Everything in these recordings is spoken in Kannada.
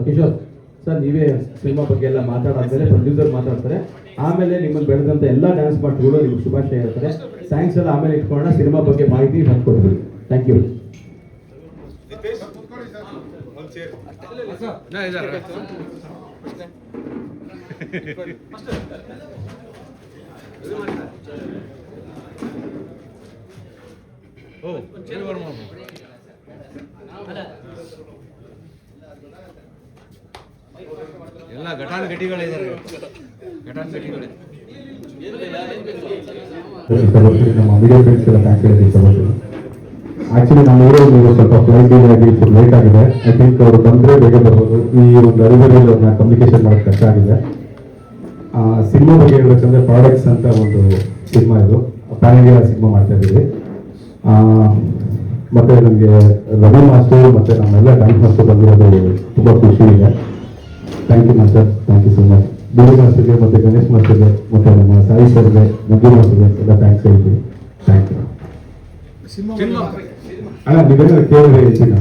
ಕಿಶೋರ್ ಸರ್, ನೀವೇ ಸಿನಿಮಾ ಬಗ್ಗೆ ಎಲ್ಲ ಮಾತಾಡಾದ್ಮೇಲೆ ಪ್ರೊಡ್ಯೂಸರ್ ಮಾತಾಡ್ತಾರೆ, ಆಮೇಲೆ ನಿಮ್ಮನ್ನು ಬೆಳೆದಂತ ಎಲ್ಲ ಡ್ಯಾನ್ಸ್ ಮಾಸ್ಟರ್ಗಳು ನಿಮ್ಗೆ ಶುಭಾಶಯ ಹೇಳ್ತಾರೆ. ಥ್ಯಾಂಕ್ಸ್ ಎಲ್ಲ ಆಮೇಲೆ ಇಟ್ಕೊಳ್ಳೋಣ, ಸಿನಿಮಾ ಬಗ್ಗೆ ಮಾಹಿತಿ ಹಂಚ್ಕೊಡ್ತೀವಿ. Thank you. ಎಲ್ಲ ಘಟಾನುಘಟಿಗಳಿದ್ದಾರೆ. ನಮ್ಮ ವಿಡಿಯೋ ಫ್ರೆಂಡ್ಸ್ ಎಲ್ಲ ಥ್ಯಾಂಕ್ಸ್ ಹೇಳೋದು. ಆಕ್ಚುಲಿ ನಮ್ಮ ಊರಲ್ಲಿ ಸ್ವಲ್ಪ ಫ್ಲೈಟ್ ಆಗಿ ಲೇಟ್ ಆಗಿದೆ. ಐ ಥಿಂಕ್ ಅವರು ಬಂದರೆ ಬೇಗ ಬರ್ಬೋದು. ಈ ಒಂದು ಅರಿವರಿಯಲ್ಲಿ ಅವ್ರನ್ನ ಕಮ್ಯುನಿಕೇಶನ್ ಮಾಡೋದು ಕಷ್ಟ ಆಗಿದೆ. ಸಿನಿಮಾ ಬಗ್ಗೆ ಹೇಳ್ಬೇಕಂದ್ರೆ ಪ್ರಾಡಕ್ಟ್ಸ್ ಅಂತ ಒಂದು ಸಿನಿಮಾ, ಇದು ಪ್ಯಾನ್ ಇಂಡಿಯಾ ಸಿನಿಮಾ ಮಾಡ್ತಾ ಇದ್ದೀವಿ. ಮತ್ತೆ ನಮಗೆ ರವಿ ಮಾಸ್ಟರ್ ಮತ್ತೆ ನಮ್ಮೆಲ್ಲ ಡ್ಯಾನ್ಸ್ ಮಾಸ್ಟರ್ ಬಂದಿರೋದು ತುಂಬ ಖುಷಿ ಇದೆ. Thank you master, thank you so much. ಬಿಡಿ ಮಾಸ್ಟರ್ಗೆ ಮತ್ತೆ ಗಣೇಶ್ ಮಾಸ್ಟರ್ಗೆ ಮತ್ತೆ ನಮ್ಮ ಸಾಯಿ ಸರ್ಗೆ, ಮಂಜು ಮಾಸ್ಟರ್ಗೆ ಎಲ್ಲ ಥ್ಯಾಂಕ್ಸ್ ಹೇಳ್ತೀವಿ. Thank you. ಅಲ್ಲ, ನೀವೇನಾದ್ರು ಕೇಳಿದ್ರೆ ಹೇಳ್ತೀನಿ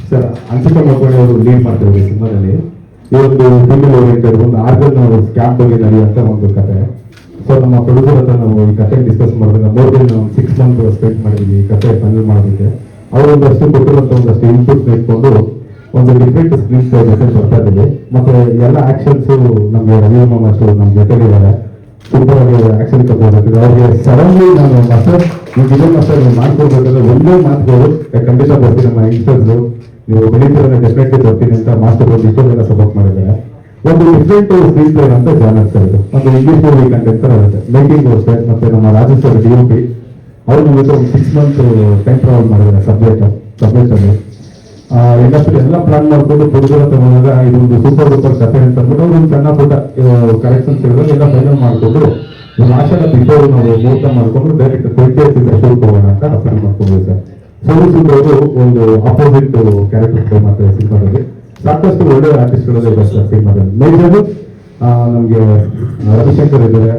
ಸರ್. ಅನ್ಸಿಕಾ ಮಕ್ಕಳು ಅವರು ಲೀಡ್ ಮಾಡ್ತಾರೆ ಸಿನಿಮಾದಲ್ಲಿ. ಇವತ್ತು ಫೀಮೇಲ್ ಓರಿಯೆಂಟೆಡ್ ಒಂದು ಆರ್ಗನ್ ಸ್ಕ್ಯಾಮ್ ಬಗ್ಗೆ ನಡೆಯುವಂತ ಒಂದು ಕತೆ. ಸೊ ನಮ್ಮ ಪ್ರೊಡ್ಯೂಸರ್ ಹತ್ರ ನಾವು ಈ ಕತೆ ಡಿಸ್ಕಸ್ ಮಾಡಿದಾಗ ಮೋರ್ ದೆನ್ 6 ಮಂತ್ ಸ್ಪೆಂಡ್ ಮಾಡಿದ್ವಿ ಈ ಕತೆ ಫೈನಲ್ ಮಾಡೋದಕ್ಕೆ. ಅವರೊಂದಷ್ಟು ಕೊಟ್ಟಿರುವಂತ ಒಂದಷ್ಟು ಇನ್ಪುಟ್ ಇಟ್ಕೊಂಡು ಒಂದು ಡಿಫ್ರೆಂಟ್ ಸ್ಕ್ರೀನ್ ಮೆಸೇಜ್ ಬರ್ತಾ ಇದ್ದೀವಿ. ಮತ್ತೆ ಎಲ್ಲ ಆಕ್ಷನ್ಸ್ ನಮಗೆ ರವಿ ಮಾಸ್ಟರ್ ನಮ್ಮ ಜೊತೆಲಿದ್ದಾರೆ. ಸೂಪರ್ ಆಗಿ ಆಕ್ಷನ್ ತಗೋಬೇಕು. ಅವ್ರಿಗೆ ಸಡನ್ಲಿ ನಾನು ಮಾಸ್ಟರ್ ನೀವು ಮಾಸ್ಟರ್ ನೀವು ಮಾಡ್ಕೊಡ್ಬೇಕಂದ್ರೆ ಒಂದೇ ಮಾತುಗಳು ಖಂಡಿತ ಬರ್ತೀನಿ, ನಮ್ಮ ಯಂಗ್ಸ್ಟರ್ಸ್ ನೀವು ಬೆಳೀತಿರೋದ್ರೆ ಡೆಫಿನೆಟ್ಲಿ ಬರ್ತೀನಿ ಅಂತ ಮಾಸ್ಟರ್ ಒಂದು ಇಷ್ಟೊಂದೆಲ್ಲ ಸಪೋರ್ಟ್ ಮಾಡಿದ್ದಾರೆ. ಒಂದು ಡಿಫ್ರೆಂಟ್ ಸ್ಕ್ರೀನ್ ಪ್ಲೇ ಅಂತ ಜಾನರ್ಸ್ ಇದೆ. ಒಂದು ಇಂಗ್ಲಿಷ್ ಮೂವಿ ಕಂಟೆಂಟ್ ತರ ಇರುತ್ತೆ. ಮೇಕಿಂಗ್ ಅಷ್ಟೇ. ಮತ್ತೆ ನಮ್ಮ ರಾಜೇಶ್ವರ DOP ಅವ್ರು ನಮ್ಮ ಜೊತೆ ಒಂದು 6 ಮಂತ್ ಟೈಮ್ ಟ್ರಾವೆಲ್ ಮಾಡಿದ್ದಾರೆ ಸಬ್ಜೆಕ್ಟ್ ಅಲ್ಲಿ. ಎಲ್ಲ ಪ್ಲಾನ್ ಮಾಡ್ಕೊಂಡು ಪ್ರೊಡ್ಯೂಸರ್ ಹತ್ರ ಬಂದಾಗ ಇದೊಂದು ಸೂಪರ್ ಕಥೆ ಅಂತ ಅಂದ್ಬಿಟ್ಟು ಅವ್ರು ಒಂದು ಸಣ್ಣ ಪುಟ್ಟ ಕರೆಕ್ಷನ್ಸ್ ಇರೋದು ಎಲ್ಲ ಫೈನಲ್ ಮಾಡಿಕೊಂಡು ಒಂದು ಆಶಾದ ಬಿಫೋರ್ ನಾವು ಮುಹೂರ್ತ ಮಾಡಿಕೊಂಡು ಡೈರೆಕ್ಟ್ 20th ಶೂಟ್ ಹೋಗೋಣ ಅಂತ ಪ್ಲಾನ್ ಮಾಡ್ಕೊಂಡ್ವಿ ಸರ್. ಸೋನು ಅವರು ಒಂದು ಆಪೋಸಿಟ್ ಕ್ಯಾರೆಕ್ಟರ್ ಪ್ಲೇ ಮಾಡ್ತಾರೆ ಸಿನಿಮಾದಲ್ಲಿ. ಸಾಕಷ್ಟು ಒಳ್ಳೆ ಆರ್ಟಿಸ್ಟ್ಗಳಲ್ಲೇ ಇದೆ ಸರ್ ಸಿನಿಮಾದಲ್ಲಿ. ಮೇಜರು ನಮಗೆ ರವಿಶಂಕರ್ ಇದ್ದಾರೆ,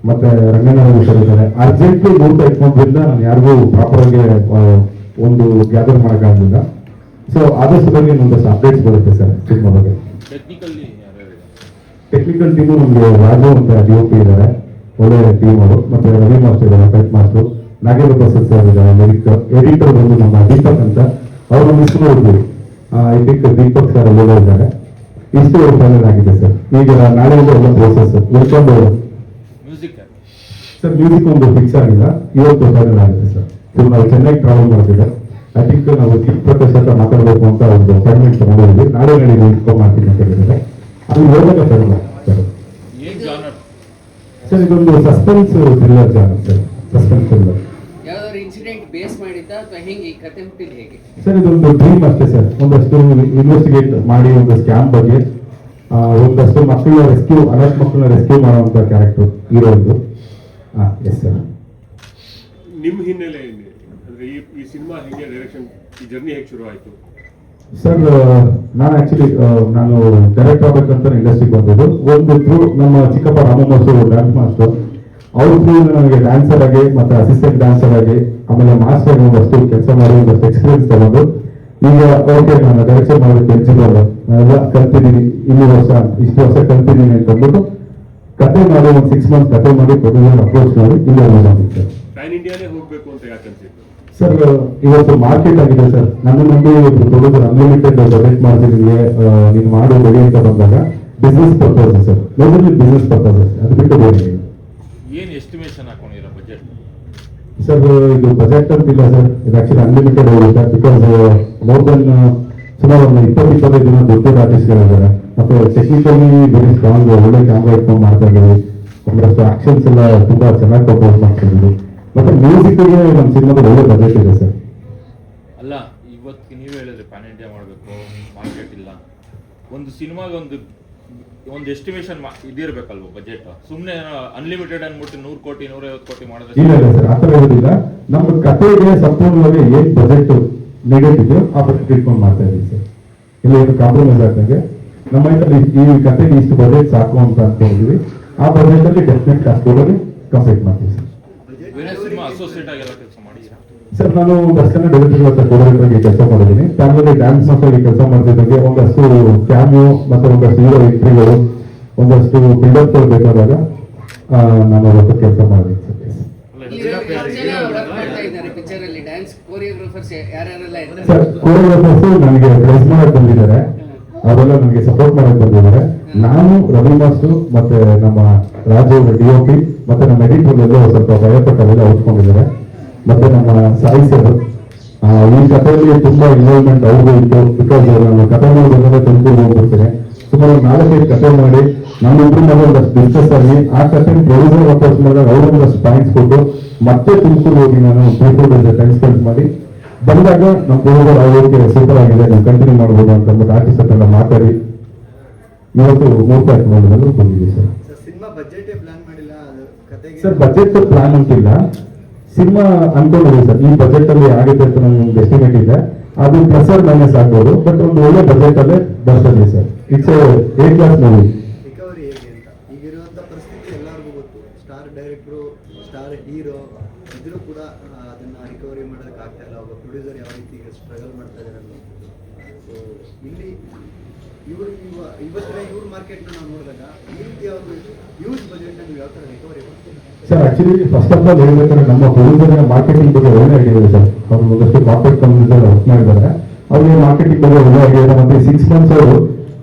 ಮತ್ತೆ ರಂಗನಾಥೇಶ್ವರ್ ಇದ್ದಾರೆ. ಅರ್ಜೆಂಟ್ಲಿ ಮುಹೂರ್ತ ಇಟ್ಕೊಂಡ್ರಿಂದ ನಾನು ಯಾರಿಗೂ ಪ್ರಾಪರ್ ಆಗಿ ಒಂದು ಗ್ಯಾದರ್ ಮಾಡೋಕ್ಕಾಗಲಿಲ್ಲ. ಸೊ ಆದಷ್ಟು ಬಗ್ಗೆ ಒಂದಷ್ಟು ಅಪ್ಡೇಟ್ಸ್ ಬರುತ್ತೆ ಸರ್ ಸಿನಿಮಾ ಬಗ್ಗೆ. ಟೆಕ್ನಿಕಲ್ ಟೀಮು ನಮಗೆ ರಾಜು ಅಂತ DOP ಇದ್ದಾರೆ, ಒಳ್ಳೆ ಟೀಮ್ ಅವರು. ಮತ್ತೆ ರವಿ ಮಾಸ್ಟರ್ ಇದ್ದಾರೆ, fight master. Nagendra Prasad sir ಇದ್ದಾರೆ, ಲಿರಿಕ್ ಎಡಿಟರ್ ಬಂದು ನಮ್ಮ ದೀಪಕ್ ಅಂತ. ಅವ್ರು ನಮ್ಮ ಇಷ್ಟು ನೋಡಿದ್ವಿ. ಐ ಥಿಂಕ್ ದೀಪಕ್ ಸರ್ ಎಲ್ಲ ಇದ್ದಾರೆ. ಇಷ್ಟು ಫೈನಲ್ ಆಗಿದೆ ಸರ್. ಈಗ ನಾಳೆಯಿಂದ ಎಲ್ಲ ಪ್ರೋಸೆಸ್ ಉಳ್ಕೊಂಡು ಸರ್ ಮ್ಯೂಸಿಕ್ ಒಂದು ಫಿಕ್ಸ್ ಆಗಿಲ್ಲ, ಇವತ್ತು ಫೈನಲ್ ಆಗುತ್ತೆ ಸರ್. ಸೊ ನಾವು ಚೆನ್ನಾಗಿ ಟ್ರಾವೆಲ್ ಮಾಡ್ತಿದ್ದೆ. ಐ ಥಿಂಕ್ ನಾವು ದೀಪ್ ಪ್ರಕಾಶ್ ಹತ್ರ ಮಾತಾಡಬೇಕು ಅಂತ ಒಂದು ಅಪಾಯಿಂಟ್ಮೆಂಟ್ ತಗೊಂಡಿದ್ವಿ. ನಾಳೆ ಇನ್ಫಾರ್ಮ್ ಮಾಡ್ತೀನಿ ಅಂತ ಹೇಳಿದ್ರೆ ಅಲ್ಲಿ ಹೋದಾಗ ಫೈನಲ್ ಸರ್. ಸರ್ ಇದೊಂದು suspense thriller genre sir. Suspense thriller sir. ಇದೊಂದು ಡ್ರೀಮ್ ಅಷ್ಟೇ ಸರ್. ಒಂದಷ್ಟು ಇನ್ವೆಸ್ಟಿಗೇಟ್ ಮಾಡಿ ಒಂದು ಸ್ಕ್ಯಾಮ್ ಬಗ್ಗೆ ಒಂದಷ್ಟು ಮಕ್ಕಳನ್ನ ರೆಸ್ಕ್ಯೂ, ಅನಾಥ ಮಕ್ಕಳನ್ನ ರೆಸ್ಕ್ಯೂ ಮಾಡುವಂತ ಕ್ಯಾರೆಕ್ಟರ್ ಹೀರೋ ಇದು. Yes sir. ನಿಮ್ಮ ಹಿನ್ನೆಲೆ ಅಂದ್ರೆ ಈ ಸಿನಿಮಾ ಹೇಗೆ ಡೈರೆಕ್ಷನ್, ಈ ಜರ್ನಿ ಹೇಗೆ ಶುರು ಆಯಿತು ಸರ್? ನಾನು ಆಕ್ಚುಲಿ ನಾನು ಡೈರೆಕ್ಟ್ ಆಗ್ಬೇಕಂತ ಇಂಡಸ್ಟ್ರಿಗೆ ಬಂದಿದ್ದು ಒಂದು ಥ್ರೂ ನಮ್ಮ ಚಿಕ್ಕಪ್ಪ ರಾಮಮೋಸು ಡ್ಯಾನ್ಸ್ ಮಾಸ್ಟರ್. ಅವ್ರ ಥ್ರೂ ನನಗೆ ಡ್ಯಾನ್ಸರ್ ಆಗಿ ಮತ್ತೆ ಅಸಿಸ್ಟೆಂಟ್ ಡ್ಯಾನ್ಸರ್ ಆಗಿ ಆಮೇಲೆ ಮಾಸ್ಟರ್ ಒಂದಷ್ಟು ಕೆಲಸ ಮಾಡಿ ಒಂದಷ್ಟು ಎಕ್ಸ್ಪೀರಿಯನ್ಸ್ ತಗೊಂಡು ಈಗ ಓಕೆ ನಾನು ಡೈರೆಕ್ಷನ್ ಮಾಡೋದಕ್ಕೆ ಎಲಿಜಿಬಲ್, ನಾನೆಲ್ಲ ಕಲ್ತಿದ್ದೀನಿ, ಇಷ್ಟು ವರ್ಷ ಕಲ್ತಿದ್ದೀನಿ ಅಂತ ಅಂದ್ಬಿಟ್ಟು ಕತೆ ಮಾಡಿ ಒಂದು 6 ಮಂತ್ ಕತೆ ಮಾಡಿ ಪ್ರೊಡ್ಯೂಸರ್ ಅಪ್ರೋಚ್ ಮಾಡಿ ಇಲ್ಲಿ ಆಗಿತ್ತು ಪ್ಯಾನ್ ಇಂಡಿಯಾನೇ ಹೋಗ್ಬೇಕು ಅಂತ ಯಾಕೆ ಅನ್ಸಿತ್ತು ಸರ್? ಇವತ್ತು ಮಾರ್ಕೆಟ್ ಆಗಿದೆ ಸರ್. ನನ್ನ ನಂಬಿ ಪ್ರೊಡ್ಯೂಸರ್ ಅನ್ಲಿಮಿಟೆಡ್ ಬಜೆಟ್ ಮಾಡ್ತಿದ್ದೀನಿ, ನೀನು ಮಾಡು ಬೆಳಿ ಅಂತ ಬಂದಾಗ ಬಿಸ್ನೆಸ್ ಪರ್ಪಸ್ ಸರ್. ಮೊದಲು ಬಿಸ್ನೆಸ್ ಪರ್ಪಸ್, ಅದು ಬಿಟ್ಟು ಬೇರೆ ಏನು ಎಸ್ಟಿಮೇಷನ್ ಹಾಕೊಂಡಿರೋ ಬಜೆಟ್? ಸರ್ ಇದು ಬಜೆಟ್ ಅಂತಿಲ್ಲ ಸರ್, ಇದು ಆಕ್ಚುಲಿ ಅನ್ಲಿಮಿಟೆಡ್ ಹೋಗುತ್ತೆ. ಬಿಕಾಸ್ ಮೋರ್ ದೆನ್ ಸುಮಾರು ಒಂದು 20-25 ಜನ ದೊಡ್ಡ ಆರ್ಟಿಸ್ಟ್ಗಳಿದ್ದಾರೆ. ಮತ್ತೆ ಟೆಕ್ನಿಕಲಿ ವೆರಿ ಸ್ಟ್ರಾಂಗ್, ಒಳ್ಳೆ ಕ್ಯಾಮ್ರಾ ಇಟ್ಕೊಂಡು ಮಾಡ್ತಾ ಇದ್ದೀವಿ. ಒಂದಷ್ಟು ಆಕ್ಷನ್ಸ್ ಎಲ್ಲ ತುಂಬಾ ಚೆನ್ನಾಗಿ ಪ್ರಪೋಸ್ ಮಾಡ್ತಾ ಇದ್ದೀವಿ. ಮತ್ತೆ ಮ್ಯೂಸಿಕ್ಗೆ ನಮ್ಮ ಸಿನಿಮಾದ ಒಳ್ಳೆ ಬಜೆಟ್ ಇದೆ ಸರ್. ಅಲ್ಲ, ಇವತ್ತು ನೀವು ಹೇಳಿದ್ರೆ ಪ್ಯಾನ್ ಇಂಡಿಯಾ ಮಾಡಬೇಕು, ಮಾರ್ಕೆಟ್ ಇಲ್ಲ. ಒಂದು ಸಿನಿಮಾಗೆ ಒಂದು ಎಸ್ಟಿಮೇಷನ್ ಇದಿರಬೇಕಲ್ವ ಬಜೆಟ್? ಸುಮ್ಮನೆ ಅನ್ಲಿಮಿಟೆಡ್ ಅಂದ್ಬಿಟ್ಟು 100 ಕೋಟಿ 150 ಕೋಟಿ ಮಾಡಿದ್ರೆ ಇಲ್ಲ ಇಲ್ಲ ಸರ್, ಆ ಥರ ಇರೋದಿಲ್ಲ. ನಮ್ಮ ಕಥೆಗೆ ಸಂಪೂರ್ಣವಾಗಿ ಏನು ಬಜೆಟ್ ನೀಡೆಡ್ ಇದೆಯೋ ಆ ಬಜೆಟ್ ಇಟ್ಕೊಂಡು ಮಾಡ್ತಾ ಇದ್ದೀವಿ ಸರ್. ಇಲ್ಲ ಏನು ಕಾಂಪ್ರಮೈಸ್ ಆಗ್ದಂಗೆ ನಮ್ಮ ಇದರಲ್ಲಿ ಈ ಕಥೆಗೆ ಇಷ್ಟು ಬಜೆಟ್ ಸಾಕು ಅಂತ ಅನ್ಕೊಂಡಿದ್ವಿ. ಆ ಬಜೆಟ್ ಅಲ್ಲಿ ಡೆಫಿನೆಟ್ ಅಷ್ಟೊಳಗೆ ಕಂಪ್ಲೀಟ್ ಮಾಡ್ತೀವಿ ಸರ್. ಬೇರೆ ಸಿನಿಮಾ ಅಸೋಸಿಯೇಟ್ ಆಗಿ ಎಲ್ಲ ಕೆಲಸ ಮಾಡಿದ್ದೀರಾ ಸರ್? ನಾನು ಒಂದಷ್ಟು ಡೈರೆಕ್ಟರ್ ಮತ್ತು ಕೊರಿಯೋಗ್ರಫಿ ಕೆಲಸ ಮಾಡಿದ್ದೀನಿ. ಫ್ಯಾಮಿಲಿ ಡ್ಯಾನ್ಸ್ ಮಾಸ್ಟರ್ ಕೆಲಸ ಮಾಡ್ತಿದ್ದಂಗೆ ಒಂದಷ್ಟು ಕ್ಯಾಮಿಯೋ ಮತ್ತೆ ಒಂದಷ್ಟು ಹೀರೋ ಎಂಟ್ರಿಗಳು, ಒಂದಷ್ಟು ಬಿಲ್ಡಪ್ ಬೇಕಾದಾಗ ನಾನು ಅವತ್ತು ಕೆಲಸ ಮಾಡಿದ್ದೀನಿ ಸರ್. ಸರ್ ಕೋರಿಯೋಗ್ರಾಫರ್ಸ್ ನನಗೆ ಡ್ರೆಸ್ ಮಾಡಕ್ ಬಂದಿದ್ದಾರೆ, ಅವರೆಲ್ಲ ನನಗೆ ಸಪೋರ್ಟ್ ಮಾಡಕ್ ಬಂದಿದ್ದಾರೆ. ನಾನು ರವಿ ಮಾಸ್ಟರ್ ಮತ್ತೆ ನಮ್ಮ ರಾಜು DOP ಮತ್ತೆ ನಮ್ಮ ಎಡಿಟರ್ ಎಲ್ಲ ಸ್ವಲ್ಪ ಭಯಪಟ್ಟವೆಲ್ಲ ಓದ್ಕೊಂಡಿದ್ದಾರೆ. ಮತ್ತೆ ನಮ್ಮ ಸಾಯಿ ಸರ್ ಈ ಕಥೆಯಲ್ಲಿ ತುಂಬಾ ಇನ್ವಾಲ್ವ್ಮೆಂಟ್ ಅವ್ರಿಗೂ ಇತ್ತು. ಬಿಕಾಸ್ ನಾನು ಕಥೆ ಮಾಡೋದಂದ್ರೆ ತುಮಕೂರು ಹೋಗ್ಬಿಡ್ತೀನಿ. ಸುಮಾರು 4-5 ಕಥೆ ಮಾಡಿ ನಮ್ಮಿಬ್ರು ಮೇಲೆ ಒಂದಷ್ಟು ಡಿಸ್ಕಸ್ ಆಗಿ ಆ ಕಥೆ ಪ್ರೊಡ್ಯೂಸರ್ ವಾಪಸ್ ಮಾಡಿದಾಗ ಅವರು ಒಂದಷ್ಟು ಪಾಯಿಂಟ್ಸ್ ಕೊಟ್ಟು ಮತ್ತೆ ತುಮಕೂರು ಹೋಗಿ ನಾನು 3-4 ಡೇಸ್ ಟೈಮ್ ಸ್ಪೆಂಡ್ ಮಾಡಿ ಬಂದಾಗ ನಮ್ಮ ಪ್ರೊಡ್ಯೂಸರ್ ಅವ್ರಿಗೆ ಸೂಪರ್ ಆಗಿದೆ, ನೀವು ಕಂಟಿನ್ಯೂ ಮಾಡ್ಬೋದು ಅಂತ ಅಂದ್ಬಿಟ್ಟು ಆರ್ಟಿಸ್ಟ್ ಹತ್ರ ಮಾತಾಡಿ ಇವತ್ತು 3 ಪ್ಯಾಕ್ ಮಾಡೋದನ್ನು ಬಂದಿದ್ದೀವಿ ಸರ್. ಸರ್ ಬಜೆಟ್ ಪ್ಲಾನ್ ಅಂತಿಲ್ಲ, ಸಿನಿಮಾ ಅನ್ಕೊಂಡಿದ್ದೀವಿ ಸರ್. ಈ ಬಜೆಟ್ ಅಲ್ಲಿ ಆಗುತ್ತೆ ಅಂತ ನಮ್ಗೆ ಎಸ್ಟಿಮೇಟ್ ಇದೆ. ಅದು ಪ್ಲಸ್ ಆರ್ ಮೈನಸ್ ಆಗ್ಬೋದು, ಬಟ್ ಒಂದು ಒಳ್ಳೆ ಬಜೆಟ್ ಅಲ್ಲೇ ಬರ್ತದೆ sir. It's A class movie. Recovery ಹೇಗೆ ಅಂತ ಈಗಿರುವಂಥ ಪರಿಸ್ಥಿತಿ ಎಲ್ಲರಿಗೂ ಗೊತ್ತು. ಸ್ಟಾರ್ ಡೈರೆಕ್ಟ್ರು, ಸ್ಟಾರ್ ಹೀರೋ ಇದ್ರೂ ಕೂಡ ಅದನ್ನ ರಿಕವರಿ ಮಾಡೋದಕ್ಕೆ ಆಗ್ತಾ ಇಲ್ಲ. ಒಬ್ಬ ಪ್ರೊಡ್ಯೂಸರ್ ಯಾವ ರೀತಿ ಸ್ಟ್ರಗಲ್ ಮಾಡ್ತಾ ಇದ್ದಾರೆ ಅನ್ನೋದು. ಸೊ ಇಲ್ಲಿ ಇವತ್ತಿನ ಇವ್ರ ಮಾರ್ಕೆಟ್ನ ನಾವು ನೋಡಿದಾಗ ಈ ರೀತಿಯ ಒಂದು ಹ್ಯೂಜ್ ಬಜೆಟ್ ನೀವು ಯಾವ ಥರ ರಿಕವರಿ ಮಾಡ್ತೀವಿ sir? Actually first of all ಹೇಳ್ಬೇಕಾದ್ರೆ ನಮ್ಮ ಪ್ರೊಡ್ಯೂಸರ್ ಮಾರ್ಕೆಟಿಂಗ್ ಬಗ್ಗೆ ಒಳ್ಳೆ ಐಡಿಯಾ ಇದೆ ಸರ್. ಅವರು ಒಂದಷ್ಟು ಕಾರ್ಪೊರೇಟ್ ಕಂಪನೀಸ್ ಎಲ್ಲ ವರ್ಕ್ ಮಾಡಿದ್ದಾರೆ. ಅವ್ರಿಗೆ ಮಾರ್ಕೆಟಿಂಗ್ ಬಗ್ಗೆ ಒಳ್ಳೆ ಐಡಿಯಾ ಇದೆ. ಮತ್ತೆ 6 months ಅವರು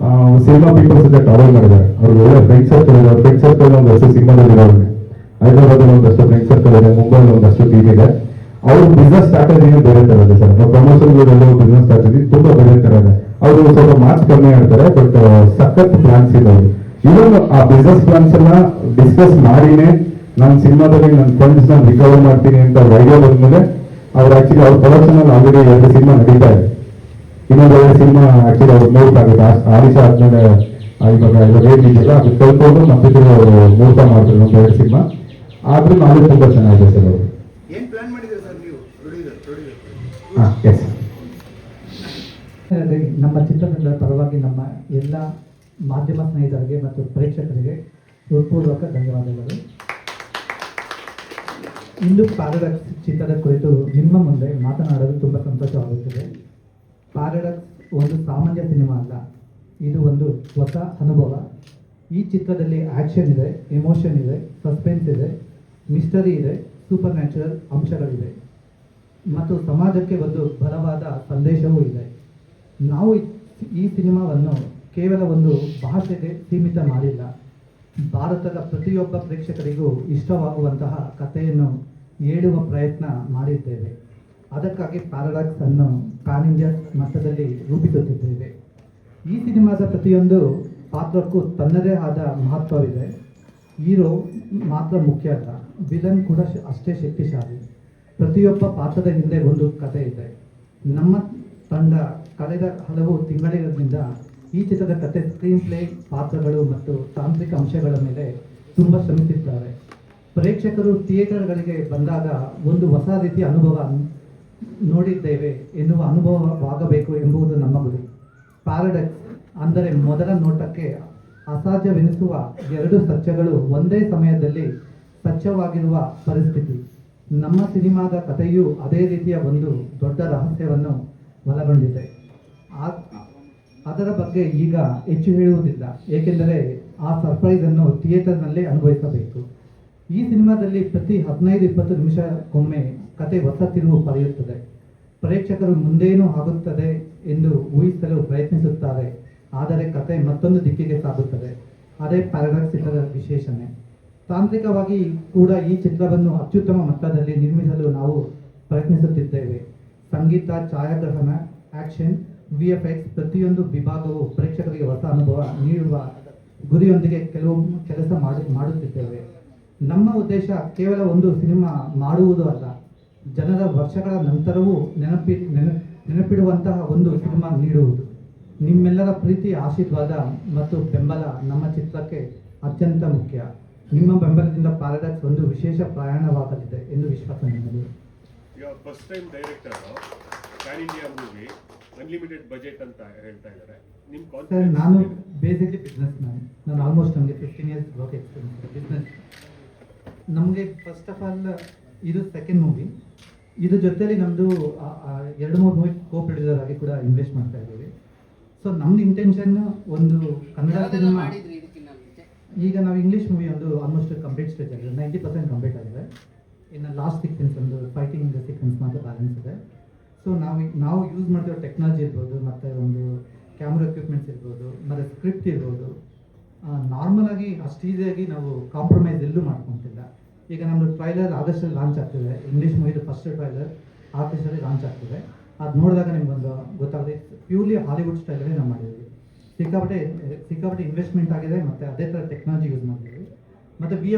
ಸಿನಿಮಾ ಪೀಪಲ್ಸ್ ಜೊತೆ ಟ್ರಾವೆಲ್ ಮಾಡಿದ್ದಾರೆ. ಅವ್ರಿಗೆ ಒಳ್ಳೆ ಫ್ರೆಂಡ್ ಸರ್ಕಲ್ ಇದೆ. ಫ್ರೆಂಡ್ ಸರ್ಕಲ್ ಒಂದಷ್ಟು ಸಿನಿಮಾದಲ್ಲಿ ಇರೋರಿಗೆ ಹೈದರಾಬಾದ್ ಒಂದಷ್ಟು ಫ್ರೆಂಡ್ ಸರ್ಕಲ್ ಇದೆ, ಮುಂಬೈಲಿ ಒಂದಷ್ಟು ಟೀಮ್ ಇದೆ. ಅವ್ರ ಬಿಸ್ನೆಸ್ ಸ್ಟ್ರಾಟಜಿ ಬೇರೆ ತರ ಇದೆ ಸರ್. ಪ್ರಮೋಷನ್ ಬಿಸ್ನೆಸ್ ಸ್ಟ್ರಾಟಜಿ ತುಂಬಾ ಬೇರೆ ತರ ಇದೆ. ಅವರು ಸ್ವಲ್ಪ ಮಾರ್ಕ್ಸ್ ಕಮ್ಮಿ ಆಡ್ತಾರೆ, ಬಟ್ ಸಖತ್ ಪ್ಲಾನ್ಸ್ ಇದೆ ಅವರು. ಇವನ್ ಆ ಬಿಸ್ನೆಸ್ ಪ್ಲಾನ್ಸ್ ಅನ್ನ ಡಿಸ್ಕಸ್ ಮಾಡಿನೇ ನನ್ನ ಸಿನಿಮಾದಲ್ಲಿ ನನ್ನ ಫಂಡ್ಸ್ ನಾನು ರಿಕವರ್ ಮಾಡ್ತೀನಿ ಅಂತ ಐಡಿಯಾ ಬಂದ್ಮೇಲೆ ಅವ್ರು ಆಕ್ಚುಲಿ ಅವ್ರ ಪ್ರೊಡಕ್ಷನ್ ಅಲ್ಲಿ ಆಲ್ರೆಡಿ 2 ಸಿನಿಮಾ ನಡೀತಾ ಇದೆ. ಇನ್ನೊಂದು 2 ಸಿನಿಮಾ ಆಕ್ಚುಲಿ ಅವ್ರು ನೋಡ್ತಾಗುತ್ತೆ. ಆರಿಷ ಆದ್ಮೇಲೆ ಇವಾಗ ಏನಿದೆಯಲ್ಲ ಅದು ಕಲ್ತ್ಕೊಂಡು ಮತ್ತೆ ಮುಹೂರ್ತ ಮಾಡ್ತಾರೆ ಒಂದು 2 ಸಿನಿಮಾ. ಆದ್ರೂ ನಾಳೆ ತುಂಬಾ ಚೆನ್ನಾಗಿದೆ ಸರ್. ಅವರು ಏನು ಪ್ಲಾನ್ ಮಾಡಿದ್ದೀರಾ ಸರ್ ನೀವು ಪ್ರೊಡ್ಯೂಸರ್? ಎಸ್. ನಮ್ಮ ಚಿತ್ರತಂಡದ ಪರವಾಗಿ ನಮ್ಮ ಎಲ್ಲ ಮಾಧ್ಯಮ ಸ್ನೇಹಿತರಿಗೆ ಮತ್ತು ಪ್ರೇಕ್ಷಕರಿಗೆ ಹೃತ್ಪೂರ್ವಕ ಧನ್ಯವಾದಗಳು. ಇಂದು ಪ್ಯಾರಡಾಕ್ಸ್ ಚಿತ್ರದ ಕುರಿತು ನಿಮ್ಮ ಮುಂದೆ ಮಾತನಾಡಲು ತುಂಬ ಸಂತೋಷವಾಗುತ್ತದೆ. ಪ್ಯಾರಡಾಕ್ಸ್ ಒಂದು ಸಾಮಾನ್ಯ ಸಿನಿಮಾ ಅಲ್ಲ, ಇದು ಒಂದು ಹೊಸ ಅನುಭವ. ಈ ಚಿತ್ರದಲ್ಲಿ ಆ್ಯಕ್ಷನ್ ಇದೆ, ಎಮೋಷನ್ ಇದೆ, ಸಸ್ಪೆನ್ಸ್ ಇದೆ, ಮಿಸ್ಟರಿ ಇದೆ, ಸೂಪರ್ ನ್ಯಾಚುರಲ್ ಅಂಶಗಳಿದೆ ಮತ್ತು ಸಮಾಜಕ್ಕೆ ಒಂದು ಬಲವಾದ ಸಂದೇಶವೂ ಇದೆ. ನಾವು ಈ ಸಿನಿಮಾವನ್ನು ಕೇವಲ ಒಂದು ಭಾಷೆಗೆ ಸೀಮಿತ ಮಾಡಿಲ್ಲ. ಭಾರತದ ಪ್ರತಿಯೊಬ್ಬ ಪ್ರೇಕ್ಷಕರಿಗೂ ಇಷ್ಟವಾಗುವಂತಹ ಕಥೆಯನ್ನು ಹೇಳುವ ಪ್ರಯತ್ನ ಮಾಡಿದ್ದೇವೆ. ಅದಕ್ಕಾಗಿ ಪ್ಯಾರಡಾಕ್ಸ್ ಅನ್ನು ಪ್ಯಾನ್ ಇಂಡಿಯಾ ಮಟ್ಟದಲ್ಲಿ ರೂಪಿಸುತ್ತಿದ್ದೇವೆ. ಈ ಸಿನಿಮಾದ ಪ್ರತಿಯೊಂದು ಪಾತ್ರಕ್ಕೂ ತನ್ನದೇ ಆದ ಮಹತ್ವವಿದೆ. ಹೀರೋ ಮಾತ್ರ ಮುಖ್ಯ ಅಲ್ಲ, ವಿಲನ್ ಕೂಡ ಅಷ್ಟೇ ಶಕ್ತಿಶಾಲಿ. ಪ್ರತಿಯೊಬ್ಬ ಪಾತ್ರದ ಹಿಂದೆ ಒಂದು ಕಥೆ ಇದೆ. ನಮ್ಮ ತಂಡ ಕಳೆದ ಹಲವು ತಿಂಗಳಿಂದ ಈ ಚಿತ್ರದ ಕಥೆ, ಸ್ಕ್ರೀನ್ ಪ್ಲೇ, ಪಾತ್ರಗಳು ಮತ್ತು ತಾಂತ್ರಿಕ ಅಂಶಗಳ ಮೇಲೆ ತುಂಬ ಶ್ರಮಿಸಿದ್ದಾರೆ. ಪ್ರೇಕ್ಷಕರು ಥಿಯೇಟರ್ಗಳಿಗೆ ಬಂದಾಗ ಒಂದು ಹೊಸ ರೀತಿಯ ಅನುಭವ ನೋಡಿದ್ದೇವೆ ಎನ್ನುವ ಅನುಭವವಾಗಬೇಕು ಎಂಬುದು ನಮ್ಮ ಗುರಿ. ಪ್ಯಾರಡಾಕ್ಸ್ ಅಂದರೆ ಮೊದಲ ನೋಟಕ್ಕೆ ಅಸಾಧ್ಯವೆನಿಸುವ 2 ಸತ್ಯಗಳು ಒಂದೇ ಸಮಯದಲ್ಲಿ ಸತ್ಯವಾಗಿರುವ ಪರಿಸ್ಥಿತಿ. ನಮ್ಮ ಸಿನಿಮಾದ ಕಥೆಯು ಅದೇ ರೀತಿಯ ಒಂದು ದೊಡ್ಡ ರಹಸ್ಯವನ್ನು ಒಳಗೊಂಡಿದೆ. ಅದರ ಬಗ್ಗೆ ಈಗ ಹೆಚ್ಚು ಹೇಳುವುದಿಲ್ಲ, ಏಕೆಂದರೆ ಆ ಸರ್ಪ್ರೈಸನ್ನು ಥಿಯೇಟರ್ನಲ್ಲೇ ಅನುಭವಿಸಬೇಕು. ಈ ಸಿನಿಮಾದಲ್ಲಿ ಪ್ರತಿ 15-20 ನಿಮಿಷಕ್ಕೊಮ್ಮೆ ಕತೆ ಹೊಸ ತಿರುವು ಪಡೆಯುತ್ತದೆ. ಪ್ರೇಕ್ಷಕರು ಮುಂದೇನೂ ಆಗುತ್ತದೆ ಎಂದು ಊಹಿಸಲು ಪ್ರಯತ್ನಿಸುತ್ತಾರೆ, ಆದರೆ ಕತೆ ಮತ್ತೊಂದು ದಿಕ್ಕಿಗೆ ಸಾಗುತ್ತದೆ. ಅದೇ ಪ್ಯಾರಡಾಕ್ಸ್ ಚಿತ್ರದ ವಿಶೇಷಣೆ. ತಾಂತ್ರಿಕವಾಗಿ ಕೂಡ ಈ ಚಿತ್ರವನ್ನು ಅತ್ಯುತ್ತಮ ಮಟ್ಟದಲ್ಲಿ ನಿರ್ಮಿಸಲು ನಾವು ಪ್ರಯತ್ನಿಸುತ್ತಿದ್ದೇವೆ. ಸಂಗೀತ, ಛಾಯಾಗ್ರಹಣ, ಆಕ್ಷನ್, VFX ಪ್ರತಿಯೊಂದು ವಿಭಾಗವು ಪ್ರೇಕ್ಷಕರಿಗೆ ಹೊಸ ಅನುಭವ ನೀಡುವ ಗುರಿಯೊಂದಿಗೆ ಕೆಲಸ ಮಾಡುತ್ತಿದ್ದೇವೆ. ನಮ್ಮ ಉದ್ದೇಶ ಕೇವಲ ಒಂದು ಸಿನಿಮಾ ಮಾಡುವುದು ಅಲ್ಲ, ಜನರ ವರ್ಷಗಳ ನಂತರವೂ ನೆನಪಿಡುವಂತಹ ಒಂದು ಸಿನಿಮಾ ನೀಡುವುದು. ನಿಮ್ಮೆಲ್ಲರ ಪ್ರೀತಿ, ಆಶೀರ್ವಾದ ಮತ್ತು ಬೆಂಬಲ ನಮ್ಮ ಚಿತ್ರಕ್ಕೆ ಅತ್ಯಂತ ಮುಖ್ಯ. ನಿಮ್ಮ ಬೆಂಬಲದಿಂದ ಪ್ಯಾರಡಾಕ್ಸ್ ಒಂದು ವಿಶೇಷ ಪ್ರಯಾಣವಾಗಲಿದೆ ಎಂದು ವಿಶ್ವಾಸ ನನ್ನದು. ಈಗ first time director PAN India movie unlimited budget ಅಂತ ಹೇಳ್ತಾ ಇದ್ದಾರೆ. ನಿಮ್ಮ ಸರ್, ಕಾನ್ಫಿಡೆನ್ಸ್ ನಾನು ಬೇಸಿಕ್ಲಿ ಬಿಸ್ನೆಸ್ ನಾನು ಆಲ್ಮೋಸ್ಟ್ ನಮಗೆ 15 ಇಯರ್ಸ್ ವರ್ಕ್ ಎಕ್ಸ್ಪೀರಿಯನ್ಸ್ ಬಿಸ್ನೆಸ್. ನಮಗೆ ಫಸ್ಟ್ ಆಫ್ ಆಲ್ ಇದು ಸೆಕೆಂಡ್ ಮೂವಿ. ಇದ್ರ ಜೊತೆಲಿ ನಮ್ಮದು 2-3 ಮೂವಿ ಪ್ರೊಡ್ಯೂಸರ್ ಆಗಿ ಕೂಡ ಇನ್ವೆಸ್ಟ್ ಮಾಡ್ತಾ ಇದ್ದೀವಿ. ಸೊ ನಮ್ದು ಇಂಟೆನ್ಷನ್ ಒಂದು ಕನ್ನಡ ಸಿನಿಮಾ, ಈಗ ನಾವು ಇಂಗ್ಲೀಷ್ ಮೂವಿ ಒಂದು ಆಲ್ಮೋಸ್ಟ್ ಕಂಪ್ಲೀಟ್ ಸ್ಟೇಜ್ ಆಗಿದೆ, 90% ಕಂಪ್ಲೀಟ್ ಆಗಿದೆ. ಇನ್ನು ಲಾಸ್ಟ್ ಸೀಕ್ವೆನ್ಸ್ ಒಂದು ಫೈಟಿಂಗ್ ಸೀಕ್ವೆನ್ಸ್ ಮಾತ್ರ ಬ್ಯಾಲೆನ್ಸ್ ಇದೆ. ಸೊ ನಾವು ಯೂಸ್ ಮಾಡ್ತಿರೋ ಟೆಕ್ನಾಲಜಿ ಇರ್ಬೋದು, ಮತ್ತು ಒಂದು ಕ್ಯಾಮ್ರಾ ಎಕ್ವಿಪ್ಮೆಂಟ್ಸ್ ಇರ್ಬೋದು, ಮತ್ತು ಸ್ಕ್ರಿಪ್ಟ್ ಇರ್ಬೋದು, ನಾರ್ಮಲ್ ಆಗಿ ಅಷ್ಟು ಈಸಿಯಾಗಿ ನಾವು ಕಾಂಪ್ರಮೈಸ್ ಎಲ್ಲೂ ಮಾಡ್ಕೊತಿಲ್ಲ. ಈಗ ನಮ್ಮದು ಟ್ರೈಲರ್ ಆಗಸ್ಟಲ್ಲಿ ಲಾಂಚ್ ಆಗ್ತಿದೆ. ಇಂಗ್ಲೀಷ್ ಮೂವಿದು ಫಸ್ಟ್ ಟ್ರೈಲರ್ ಆಗಸ್ಟಲ್ಲಿ ಲಾಂಚ್ ಆಗ್ತಿದೆ. ಅದು ನೋಡಿದಾಗ ನಿಮ್ಗೊಂದು ಗೊತ್ತಾಗುತ್ತೆ, ಪ್ಯೂರ್ಲಿ ಹಾಲಿವುಡ್ ಸ್ಟೈಲಲ್ಲಿ ನಾವು ಮಾಡಿದ್ದೀವಿ. ಸಿಕ್ಕಾಪಟ್ಟೆ ಇನ್ವೆಸ್ಟ್ಮೆಂಟ್ ಆಗಿದೆ, ಮತ್ತು ಅದೇ ಥರ ಟೆಕ್ನಾಲಜಿ ಯೂಸ್ ಮಾಡಿದ್ದೀವಿ. ಮತ್ತು ವಿ